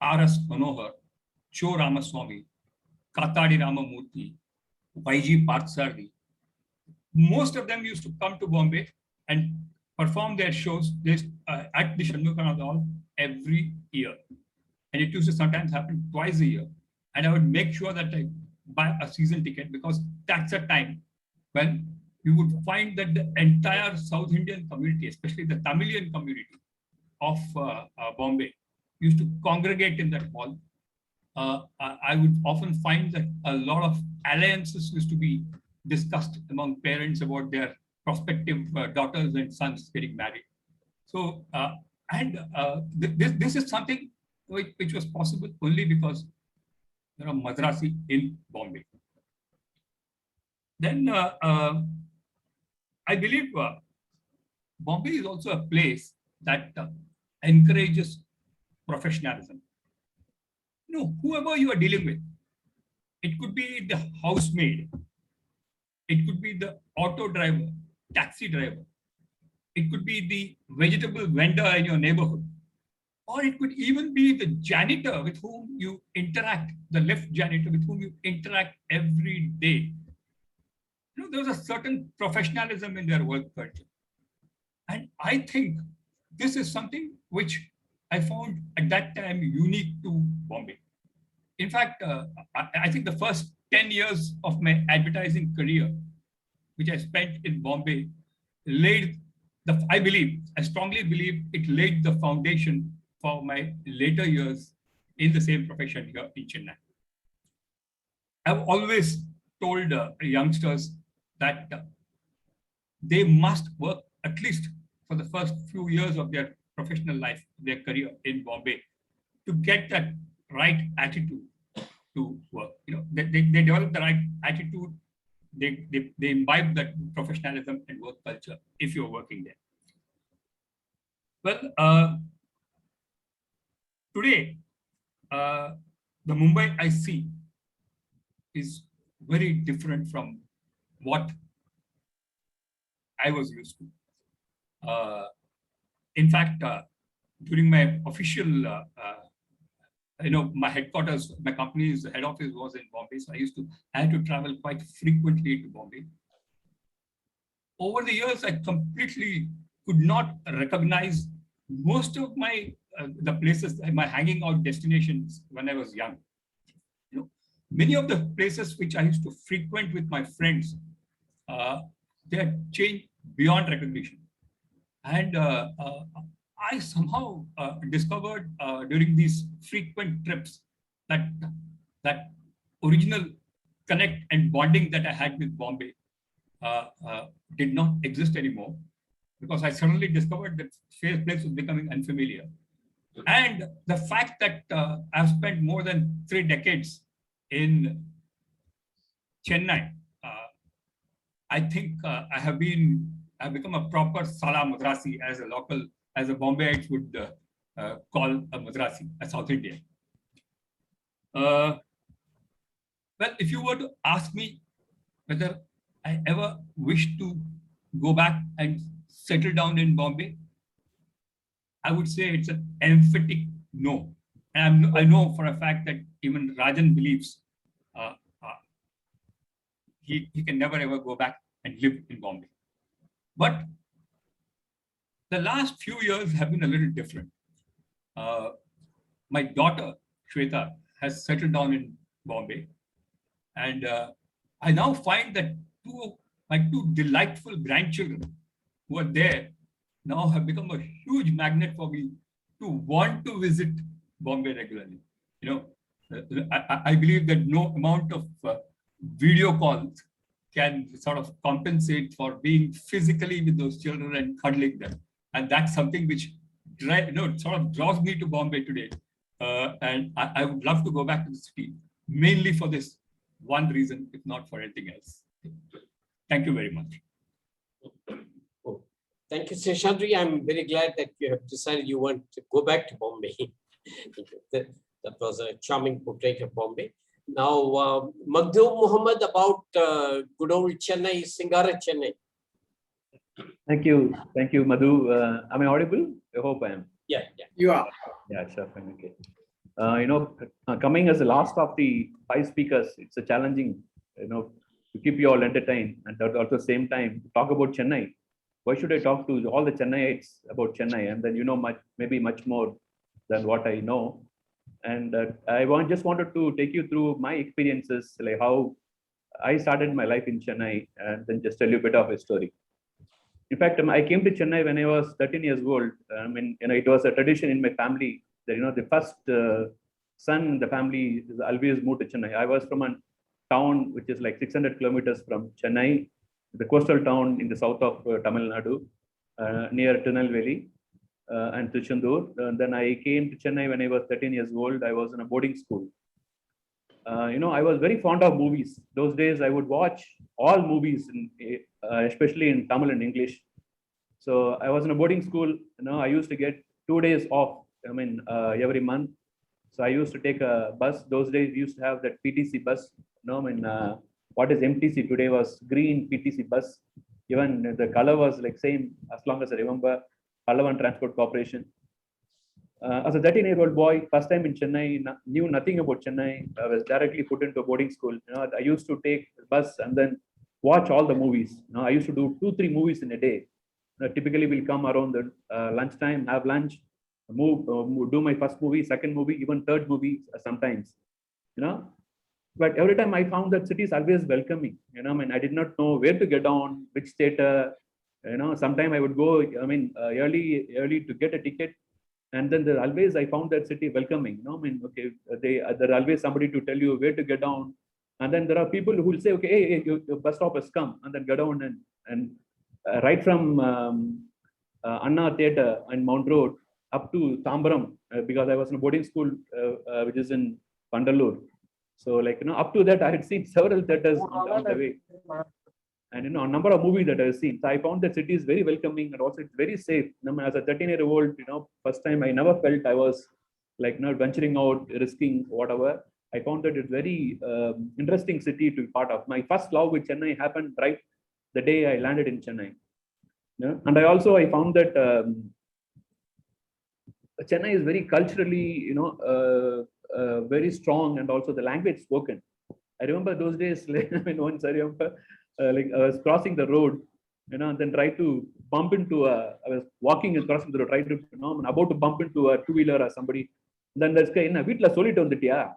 R.S. Manohar, Cho Ramaswamy, Katadi Ramamurthy, Y.G. Parthsarthi, most of them used to come to Bombay and perform their shows at the Shanmukhananda Hall every year. And it used to sometimes happen twice a year. And I would make sure that I buy a season ticket, because that's a time when you would find that the entire South Indian community, especially the Tamilian community of Bombay, used to congregate in that hall. I would often find that a lot of alliances used to be discussed among parents about their prospective daughters and sons getting married. So, this is something which was possible only because there are Madrasi in Bombay. Then I believe Bombay is also a place that encourages professionalism. You know, whoever you are dealing with, it could be the housemaid, it could be the auto driver, taxi driver, it could be the vegetable vendor in your neighborhood, or it could even be the janitor with whom you interact, the lift janitor with whom you interact every day. You know, there's a certain professionalism in their work culture. And I think this is something which I found at that time unique to Bombay. In fact, I think the first 10 years of my advertising career, which I spent in Bombay, I strongly believe it laid the foundation for my later years in the same profession here in Chennai. I've always told youngsters that they must work at least for the first few years of their professional life, their career in Bombay, to get that right attitude to work. You know, they develop the right attitude, they imbibe that professionalism and work culture if you're working there. Well, today, the Mumbai I see is very different from what I was used to. In fact, during my official, my headquarters, my company's head office was in Bombay, so I had to travel quite frequently to Bombay. Over the years, I completely could not recognize most of the places, my hanging out destinations when I was young. You know, many of the places which I used to frequent with my friends, they had changed beyond recognition. And I somehow discovered during these frequent trips that original connect and bonding that I had with Bombay did not exist anymore, because I suddenly discovered that place was becoming unfamiliar. And the fact that I've spent more than 3 decades in Chennai, I think I've become a proper Sala Madrasi, as a Bombayites would call a Madrasi, a South Indian. Well, if you were to ask me whether I ever wish to go back and settle down in Bombay, I would say it's an emphatic no. And I know for a fact that even Rajan believes he can never ever go back and live in Bombay. But the last few years have been a little different. My daughter, Shweta, has settled down in Bombay. And I now find that my two delightful grandchildren who are there now have become a huge magnet for me to want to visit Bombay regularly. You know, I believe that no amount of video calls can sort of compensate for being physically with those children and cuddling them. And that's something which sort of draws me to Bombay today. And I would love to go back to the city, mainly for this one reason, if not for anything else. Thank you very much. Oh, thank you, Seshadri. I'm very glad that you have decided you want to go back to Bombay. that was a charming portrait of Bombay. Now, Magdoom Mohamad, about good old Chennai, Singara Chennai. Thank you, Madhu. Am I audible? I hope I am. Yeah. You are. Yeah, sure. Fine, okay. Coming as the last of the 5 speakers, it's a challenging, to keep you all entertained, and at also the same time talk about Chennai. Why should I talk to all the Chennaiites about Chennai? And then maybe much more than what I know. And I just wanted to take you through my experiences, like how I started my life in Chennai, and then just tell you a bit of a story. In fact, I came to Chennai when I was 13 years old. It was a tradition in my family that, the first son in the family is always moved to Chennai. I was from a town which is like 600 kilometers from Chennai, the coastal town in the south of Tamil Nadu, near Tirunelveli and Tiruchendur. Then I came to Chennai when I was 13 years old. I was in a boarding school. I was very fond of movies. Those days I would watch all movies, especially in Tamil and English. So I was in a boarding school. I used to get 2 days off, every month. So I used to take a bus. Those days we used to have that PTC bus. What is MTC today was green PTC bus. Even the color was like same, as long as I remember, Palavan Transport Corporation. As a 13-year-old boy, first time in Chennai, knew nothing about Chennai. I was directly put into a boarding school. I used to take the bus and then watch all the movies. I used to do 2-3 movies in a day. Typically, we'll come around the lunchtime, have lunch, do my first movie, second movie, even third movie sometimes. But every time I found that city is always welcoming. I did not know where to get on, which theater. Sometime I would go. Early to get a ticket. And then I found that city welcoming. There's always somebody to tell you where to get down. And then there are people who will say, okay, hey, your bus stop has come, and then get down and right from Anna Theatre and Mount Road up to Tambaram, because I was in a boarding school, which is in Pandalur. So up to that, I had seen several theatres on the way. And a number of movies that I've seen. So I found that city is very welcoming, and also it's very safe. As a 13-year-old, first time I never felt I was not venturing out, risking whatever. I found that it's very interesting city to be part of. My first love with Chennai happened right the day I landed in Chennai. And I found that Chennai is very culturally, very strong, and also the language spoken. I remember those days. Once I remember. I was crossing the road, and then tried to bump into I was walking and crossing the road, tried to, I'm about to bump into a two-wheeler or somebody. Then there's guy, Veetla solittu vandittiya.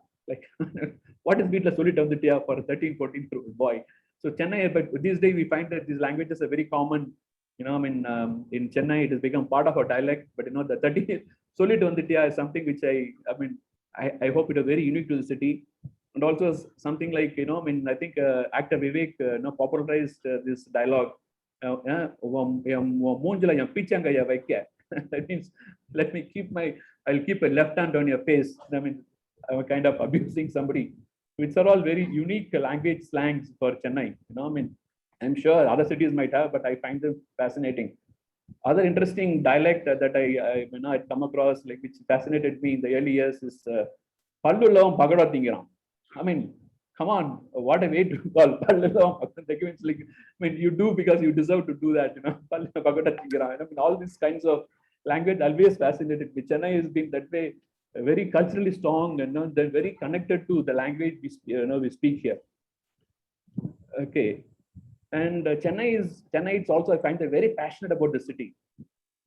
What is Veetla solittu vandittiya for a 13, 14-year-old boy? So Chennai, but these days we find that these languages are very common. In Chennai, it has become part of our dialect. But the 13 solittu vandittiya is something which I hope it is very unique to the city. And also something like, I think actor Vivek popularized this dialogue. That means, I'll keep a left hand on your face. I'm kind of abusing somebody. Which are all very unique language slangs for Chennai. I'm sure other cities might have, but I find them fascinating. Other interesting dialect that I come across, which fascinated me in the early years, is Pallulam Pagadatingiram. Come on, what a way to call. You do because you deserve to do that, all these kinds of language always fascinated me. Chennai has been that way, very culturally strong, and they're very connected to the language we speak here. Okay. And Chennai is also, I find, they're very passionate about the city.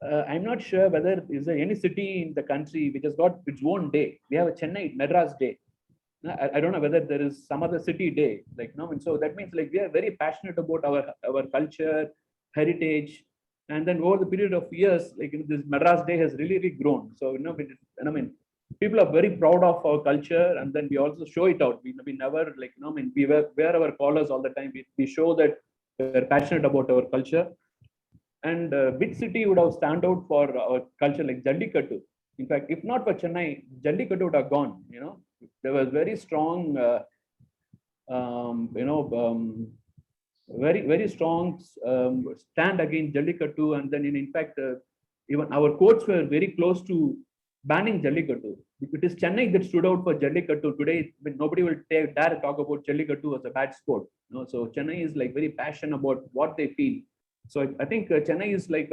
I'm not sure whether is there any city in the country which has got its own day. We have a Chennai Madras Day. I don't know whether there is some other city day, like, no, and so that means like we are very passionate about our culture, heritage, and then over the period of years, like, this Madras Day has really, really grown. So, and I mean, people are very proud of our culture, and then we also show it out. We never, like, I mean, we wear our collars all the time. We show that we're passionate about our culture. And which city would have stand out for our culture, like Jallikattu? In fact, if not for Chennai, Jallikattu would have gone. There was very strong, very, very strong stand against Jallikattu. And then, in fact, even our courts were very close to banning Jallikattu. It is Chennai that stood out for Jallikattu. Today, nobody will dare talk about Jallikattu as a bad sport. So Chennai is like very passionate about what they feel. So I think Chennai is like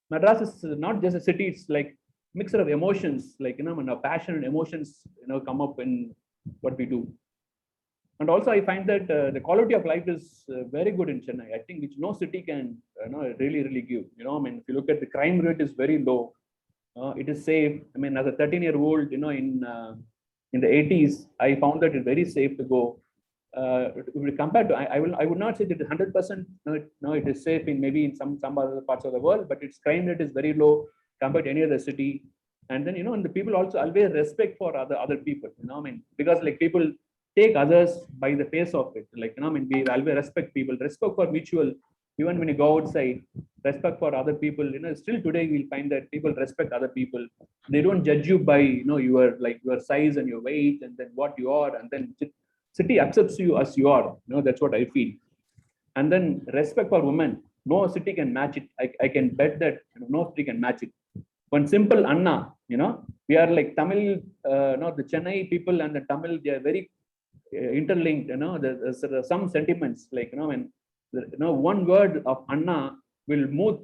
Madras is not just a city; it's like mixture of emotions, like, and passion and emotions, come up in what we do. And also, I find that the quality of life is very good in Chennai. I think which no city can, really, really give. I mean, if you look at the crime rate is very low. It is safe. I mean, as a 13-year-old, in the 80s, I found that it's very safe to go. Compared to, I would not say that 100%. No, it is safe in maybe in some other parts of the world, but its crime rate is very low compared to any other city. And then, and the people also always respect for other people. I mean, because like people take others by the face of it. Like, I mean, we always respect people, respect for mutual. Even when you go outside, respect for other people. Still today we'll find that people respect other people. They don't judge you by your size and your weight and then what you are, and then city accepts you as you are. That's what I feel. And then respect for women. No city can match it. I can bet that no city can match it. One simple Anna, we are like Tamil, the Chennai people and the Tamil, they are very interlinked. There's some sentiments like, when one word of Anna will move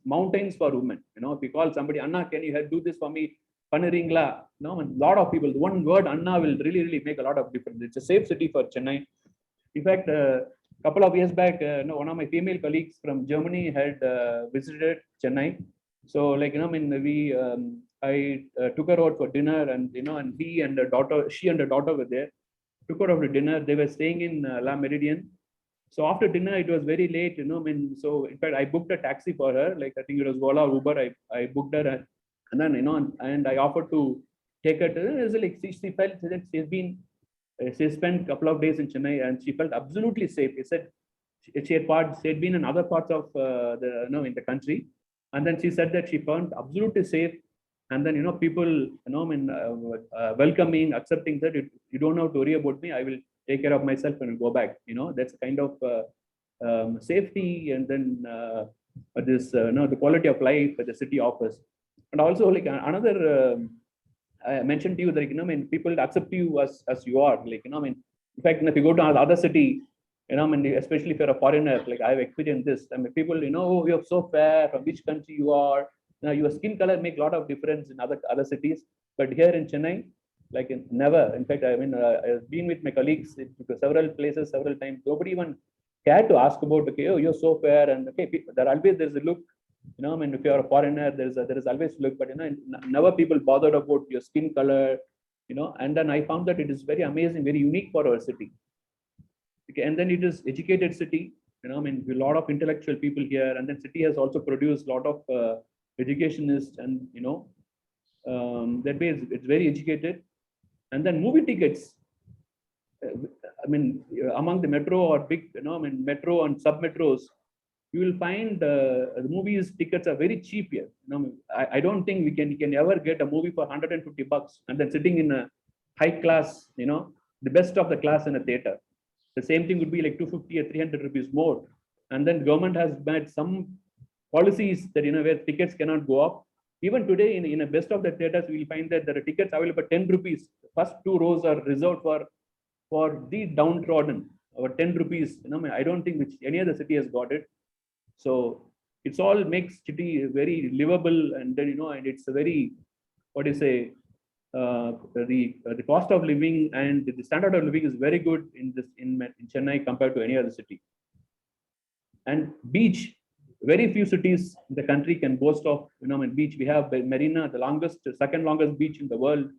mountains for women. If you call somebody Anna, can you do this for me? Panaringla, a lot of people. One word Anna will really, really make a lot of difference. It's a safe city for Chennai. In fact, a couple of years back, one of my female colleagues from Germany had visited Chennai. So, like, I took her out for dinner, and and she and her daughter were there. Took her out for dinner. They were staying in La Meridian. So after dinner, it was very late, so in fact, I booked a taxi for her. Like, I think it was Ola or Uber. I booked her, and then, and I offered to take her to, it was like, she felt that she spent a couple of days in Chennai and she felt absolutely safe. She said she had been in other parts of in the country. And then she said that she felt absolutely safe. And then, people, welcoming, accepting that you don't have to worry about me. I will take care of myself and go back. That's kind of safety, and then this the quality of life that the city offers. And also, like, another I mentioned to you that people accept you as you are. Like, in fact, if you go to another city, especially if you're a foreigner, like I've experienced this. People, oh, you're so fair, from which country you are. Your skin color make a lot of difference in other cities, but here in Chennai, like, never. In fact, I've been with my colleagues to several places, several times. Nobody even cared to ask about, okay, oh, you're so fair, and okay, there's a look. If you're a foreigner, there is always look, but never people bothered about your skin color. And then I found that it is very amazing, very unique for our city. Okay, and then it is educated city. A lot of intellectual people here, and then city has also produced a lot of educationists, and that way it's very educated. And then movie tickets. Among the metro or big, metro and sub metros, you will find the movies tickets are very cheap here. I don't think we can ever get a movie for $150 and then sitting in a high class, the best of the class in a theater. The same thing would be like 250 or 300 rupees more. And then government has made some policies that, where tickets cannot go up. Even today, in a best of the theaters, we will find that there are tickets available for 10 rupees. First 2 rows are reserved for the downtrodden, or 10 rupees. I don't think which any other city has got it. So it's all makes city very livable, and then, and it's a very, the cost of living and the standard of living is very good in Chennai compared to any other city. And beach, very few cities in the country can boast of, beach. We have Marina, the longest, second longest beach in the world,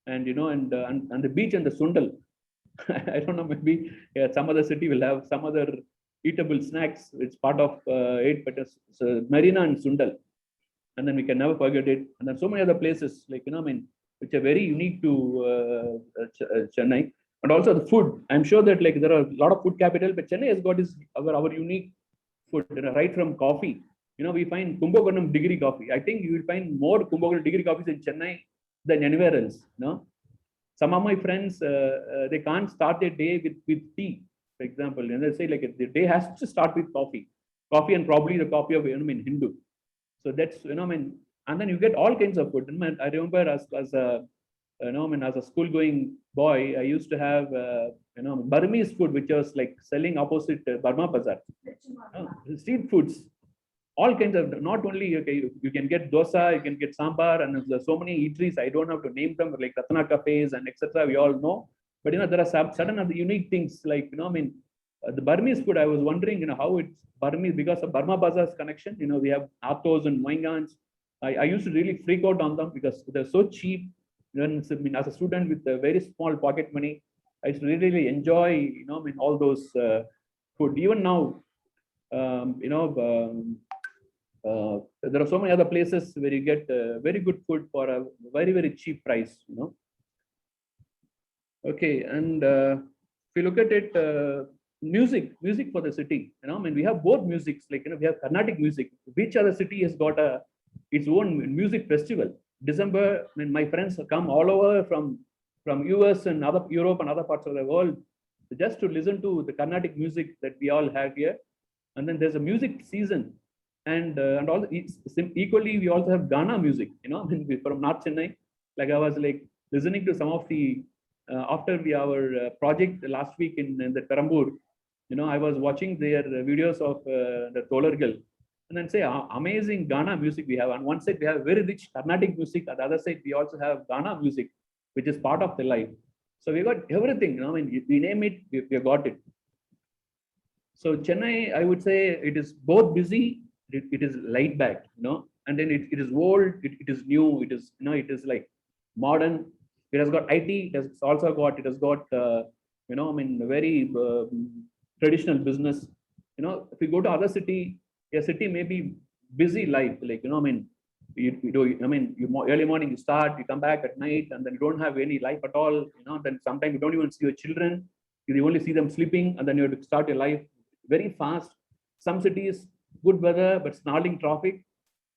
and and the beach and the Sundal. I don't know, maybe some other city will have some other eatable snacks. It's part of it, but it's Marina and Sundal, and then we can never forget it. And then so many other places, like which are very unique to Chennai. And also the food. I'm sure that like there are a lot of food capital, but Chennai has got our unique food, right from coffee. We find Kumbakonam degree coffee. I think you will find more Kumbakonam degree coffees in Chennai than anywhere else. Some of my friends, they can't start their day with tea, for example. And they say like the day has to start with coffee and probably the coffee of Hindu. So that's and then you get all kinds of food. I remember as a as a school-going boy, I used to have Burmese food, which was like selling opposite Burma Bazaar. Street foods, all kinds of, not only you can get dosa, you can get sambar, and there's so many eateries. I don't have to name them, like Ratna cafes and etc. We all know, but there are certain other unique things like the Burmese food. I was wondering how it's Burmese because of Burma Bazaar's connection. We have athos and moingans. I used to really freak out on them because they're so cheap. As a student with a very small pocket money, I used to really enjoy, all those food. Even now, there are so many other places where you get very good food for a very, very cheap price, Okay, and if you look at it, music for the city, we have both musics, like, we have Carnatic music. Which other city has got its own music festival? December, my friends come all over from US and other Europe and other parts of the world just to listen to the Carnatic music that we all have here. And then there's a music season, and all equally we also have Ghana music. From North Chennai. Like I was like listening to some of the after our project last week in the Perambur. I was watching their videos of the Tolargal. And then say amazing Ghana music we have. On one side we have very rich Carnatic music. On the other side we also have Ghana music, which is part of the life. So we got everything. We name it, we got it. So Chennai, I would say it is both busy. It is laid back, and then it is old. It is new. It is it is like modern. It has got IT. It has got very traditional business. If you go to other city. A city may be busy life, like early morning you start, you come back at night, and then you don't have any life at all. Then sometimes you don't even see your children. You only see them sleeping, and then you have to start your life very fast. Some cities good weather but snarling traffic,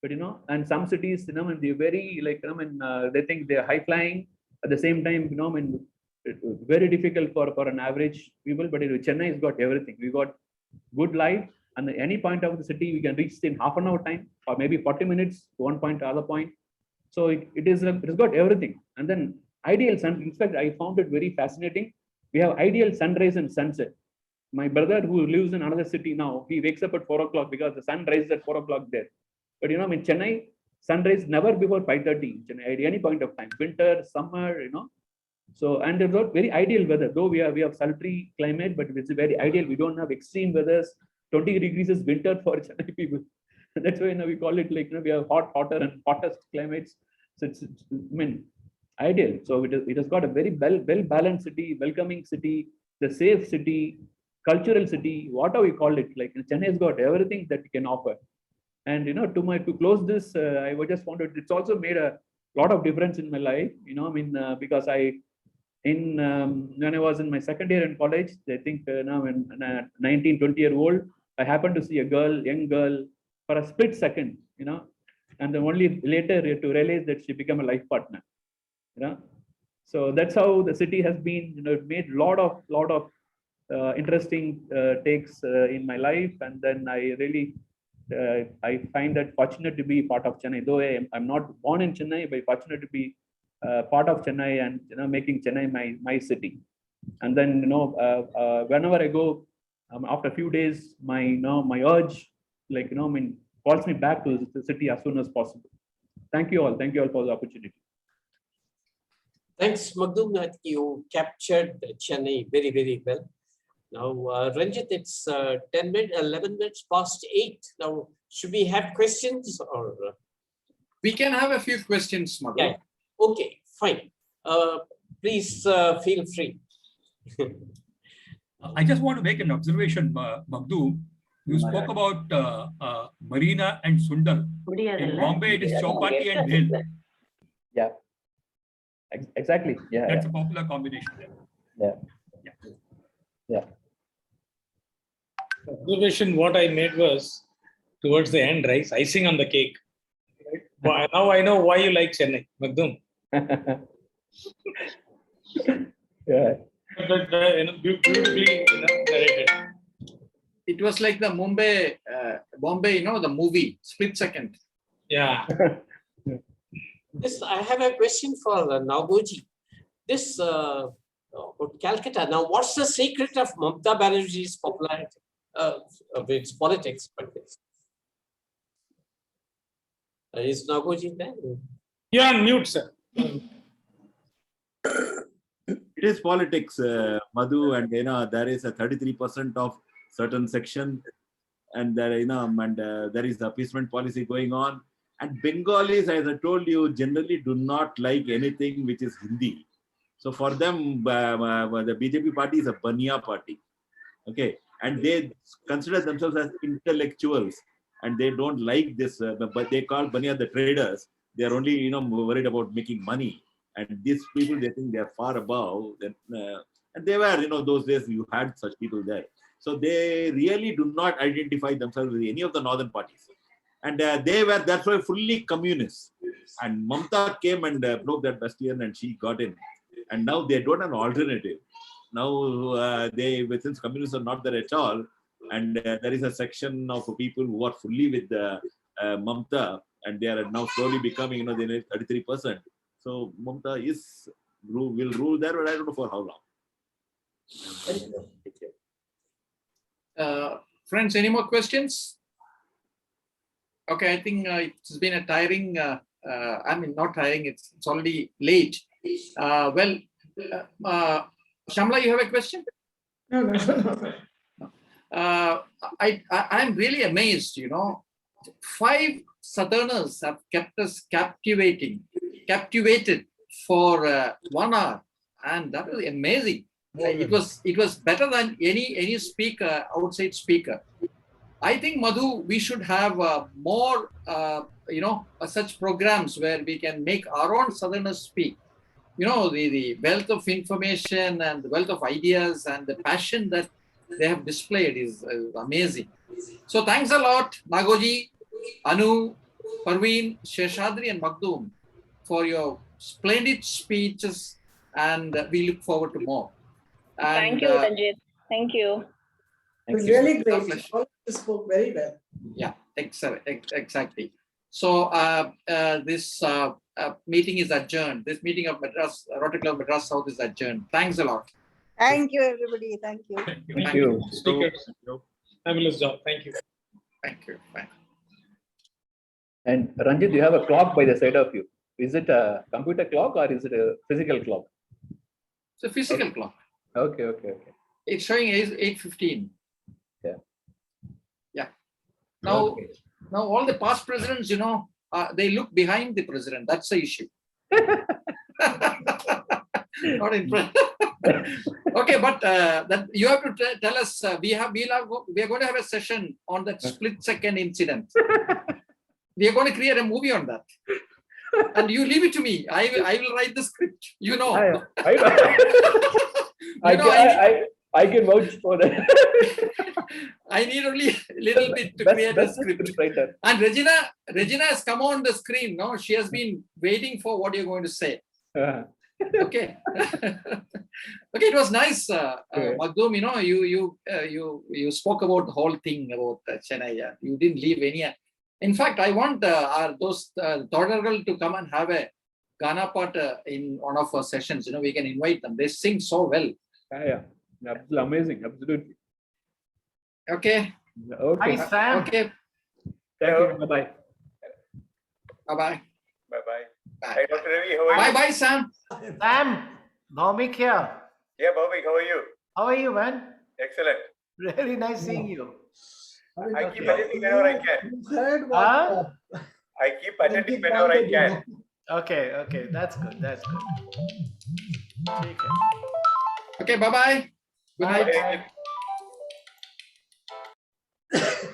but and some cities they're very like they think they're high flying. At the same time, very difficult for an average people. But Chennai has got everything. We got good life. And at any point of the city, we can reach in half an hour time, or maybe 40 minutes to one point to other point. So it has got everything. And then ideal sun. In fact, I found it very fascinating. We have ideal sunrise and sunset. My brother, who lives in another city now, he wakes up at 4 o'clock because the sun rises at 4 o'clock there. But in Chennai, sunrise never before 5:30. At any point of time, winter, summer, So and it's not very ideal weather. Though we have sultry climate, but it's very ideal. We don't have extreme weathers. 20 degrees is winter for Chennai people. That's why we call it like we have hotter and hottest climates. So it's ideal. So it has got a very well balanced city, welcoming city, the safe city, cultural city, whatever we call it. Like Chennai has got everything that we can offer. And to close this, I just wanted. It's also made a lot of difference in my life. Because when I was in my second year in college, I think now when 19, 20-year-old, I happened to see a young girl, for a split second, and then only later to realize that she became a life partner, So that's how the city has been, it made a lot of interesting takes in my life, and then I really I find that fortunate to be part of Chennai. Though I'm not born in Chennai, but fortunate to be part of Chennai and making Chennai my city. And then whenever I go, after a few days, my urge calls me back to the city as soon as possible. Thank you all for the opportunity. Thanks, Magdoom. I think you captured Chennai very, very well. Now, Ranjit, it's 11 minutes past 8. Now, should we have questions or? We can have a few questions, Madhu. Yeah. Okay, fine. Please feel free. I just want to make an observation, Magdoom. You spoke about Marina and Sundar. In Bombay, it is Chowpatty and Bhel. Yeah. Exactly. Yeah. That's a popular combination. Yeah. Observation what I made was towards the end, right? Icing on the cake. Right? Well, now I know why you like Chennai, Magdoom. Yeah. Beautifully narrated. It was like the Bombay, the movie, Split Second. Yeah. This, I have a question for Nagoji. This Calcutta. Now, what's the secret of Mamata Banerjee's popularity? Of its politics, but is Nagoji there? You're on mute, sir. It is politics, Madhu, and there is a 33% of certain section, and there there is the appeasement policy going on. And Bengalis, as I told you, generally do not like anything which is Hindi. So for them, the BJP party is a Bania party. Okay, and they consider themselves as intellectuals, and they don't like this. But they call Bania the traders. They are only worried about making money. And these people, they think they are far above. And they were, those days you had such people there. So they really do not identify themselves with any of the northern parties. And they were, that's why, fully communists. And Mamata came and broke that bastion and she got in. And now they don't have an alternative. Now since communists are not there at all, and there is a section of people who are fully with Mamata, and they are now slowly becoming, they need 33%. So Mamata will rule there, but I don't know for how long. Friends, any more questions? Okay, I think it's been a tiring, not tiring, it's already late. Shamla, you have a question? No. I'm really amazed, 5 Southerners have kept us captivated for 1 hour, and that was amazing. It was better than any speaker, outside speaker. I think, Madhu, we should have more, such programs where we can make our own Southerners speak. The wealth of information and the wealth of ideas and the passion that they have displayed is amazing. So thanks a lot, Nagoji, Anu, Parveen, Seshadri, and Magdoom, for your splendid speeches, and we look forward to more. And, thank you, Ranjit. Thank you. It was really great. All of you spoke very well. Yeah, exactly. So this meeting is adjourned. This meeting of Rotary Club Madras South is adjourned. Thanks a lot. Thank you, everybody. Thank you. Thank you. Speakers. Fabulous job. Thank you. Thank you. And Ranjit, you have a clock by the side of you. Is it a computer clock or is it a physical clock? It's a physical clock. Okay. It's showing 8:15. Yeah. Now all the past presidents, they look behind the president. That's the issue. Not in front. Okay, but that you have to tell us. We are going to have a session on that split-second incident. We are going to create a movie on that, and you leave it to me. I will write the script. I can vouch for that. I need only a little bit to create a script. And Regina has come on the screen. No, she has been waiting for what you're going to say. Okay. Okay, it was nice, Magdoom. You spoke about the whole thing about Chennai. You didn't leave any. In fact, I want those Thodargal to come and have a Ghana part in one of our sessions. We can invite them. They sing so well. Yeah. Absolutely amazing. Absolutely. Okay. Okay. Hi, Sam. Okay. Bye-bye. Bye-bye. Bye-bye. Bye. Hey, Dr. Ravi, how are you? Bye-bye, Sam. Sam, Bhaumik here. Yeah, Bhavik, how are you? How are you, man? Excellent. Really nice seeing you. I keep attending whenever I can. You heard what? I keep attending whenever I can. Okay, okay, that's good. That's good. Okay, bye-bye. Good night. Okay.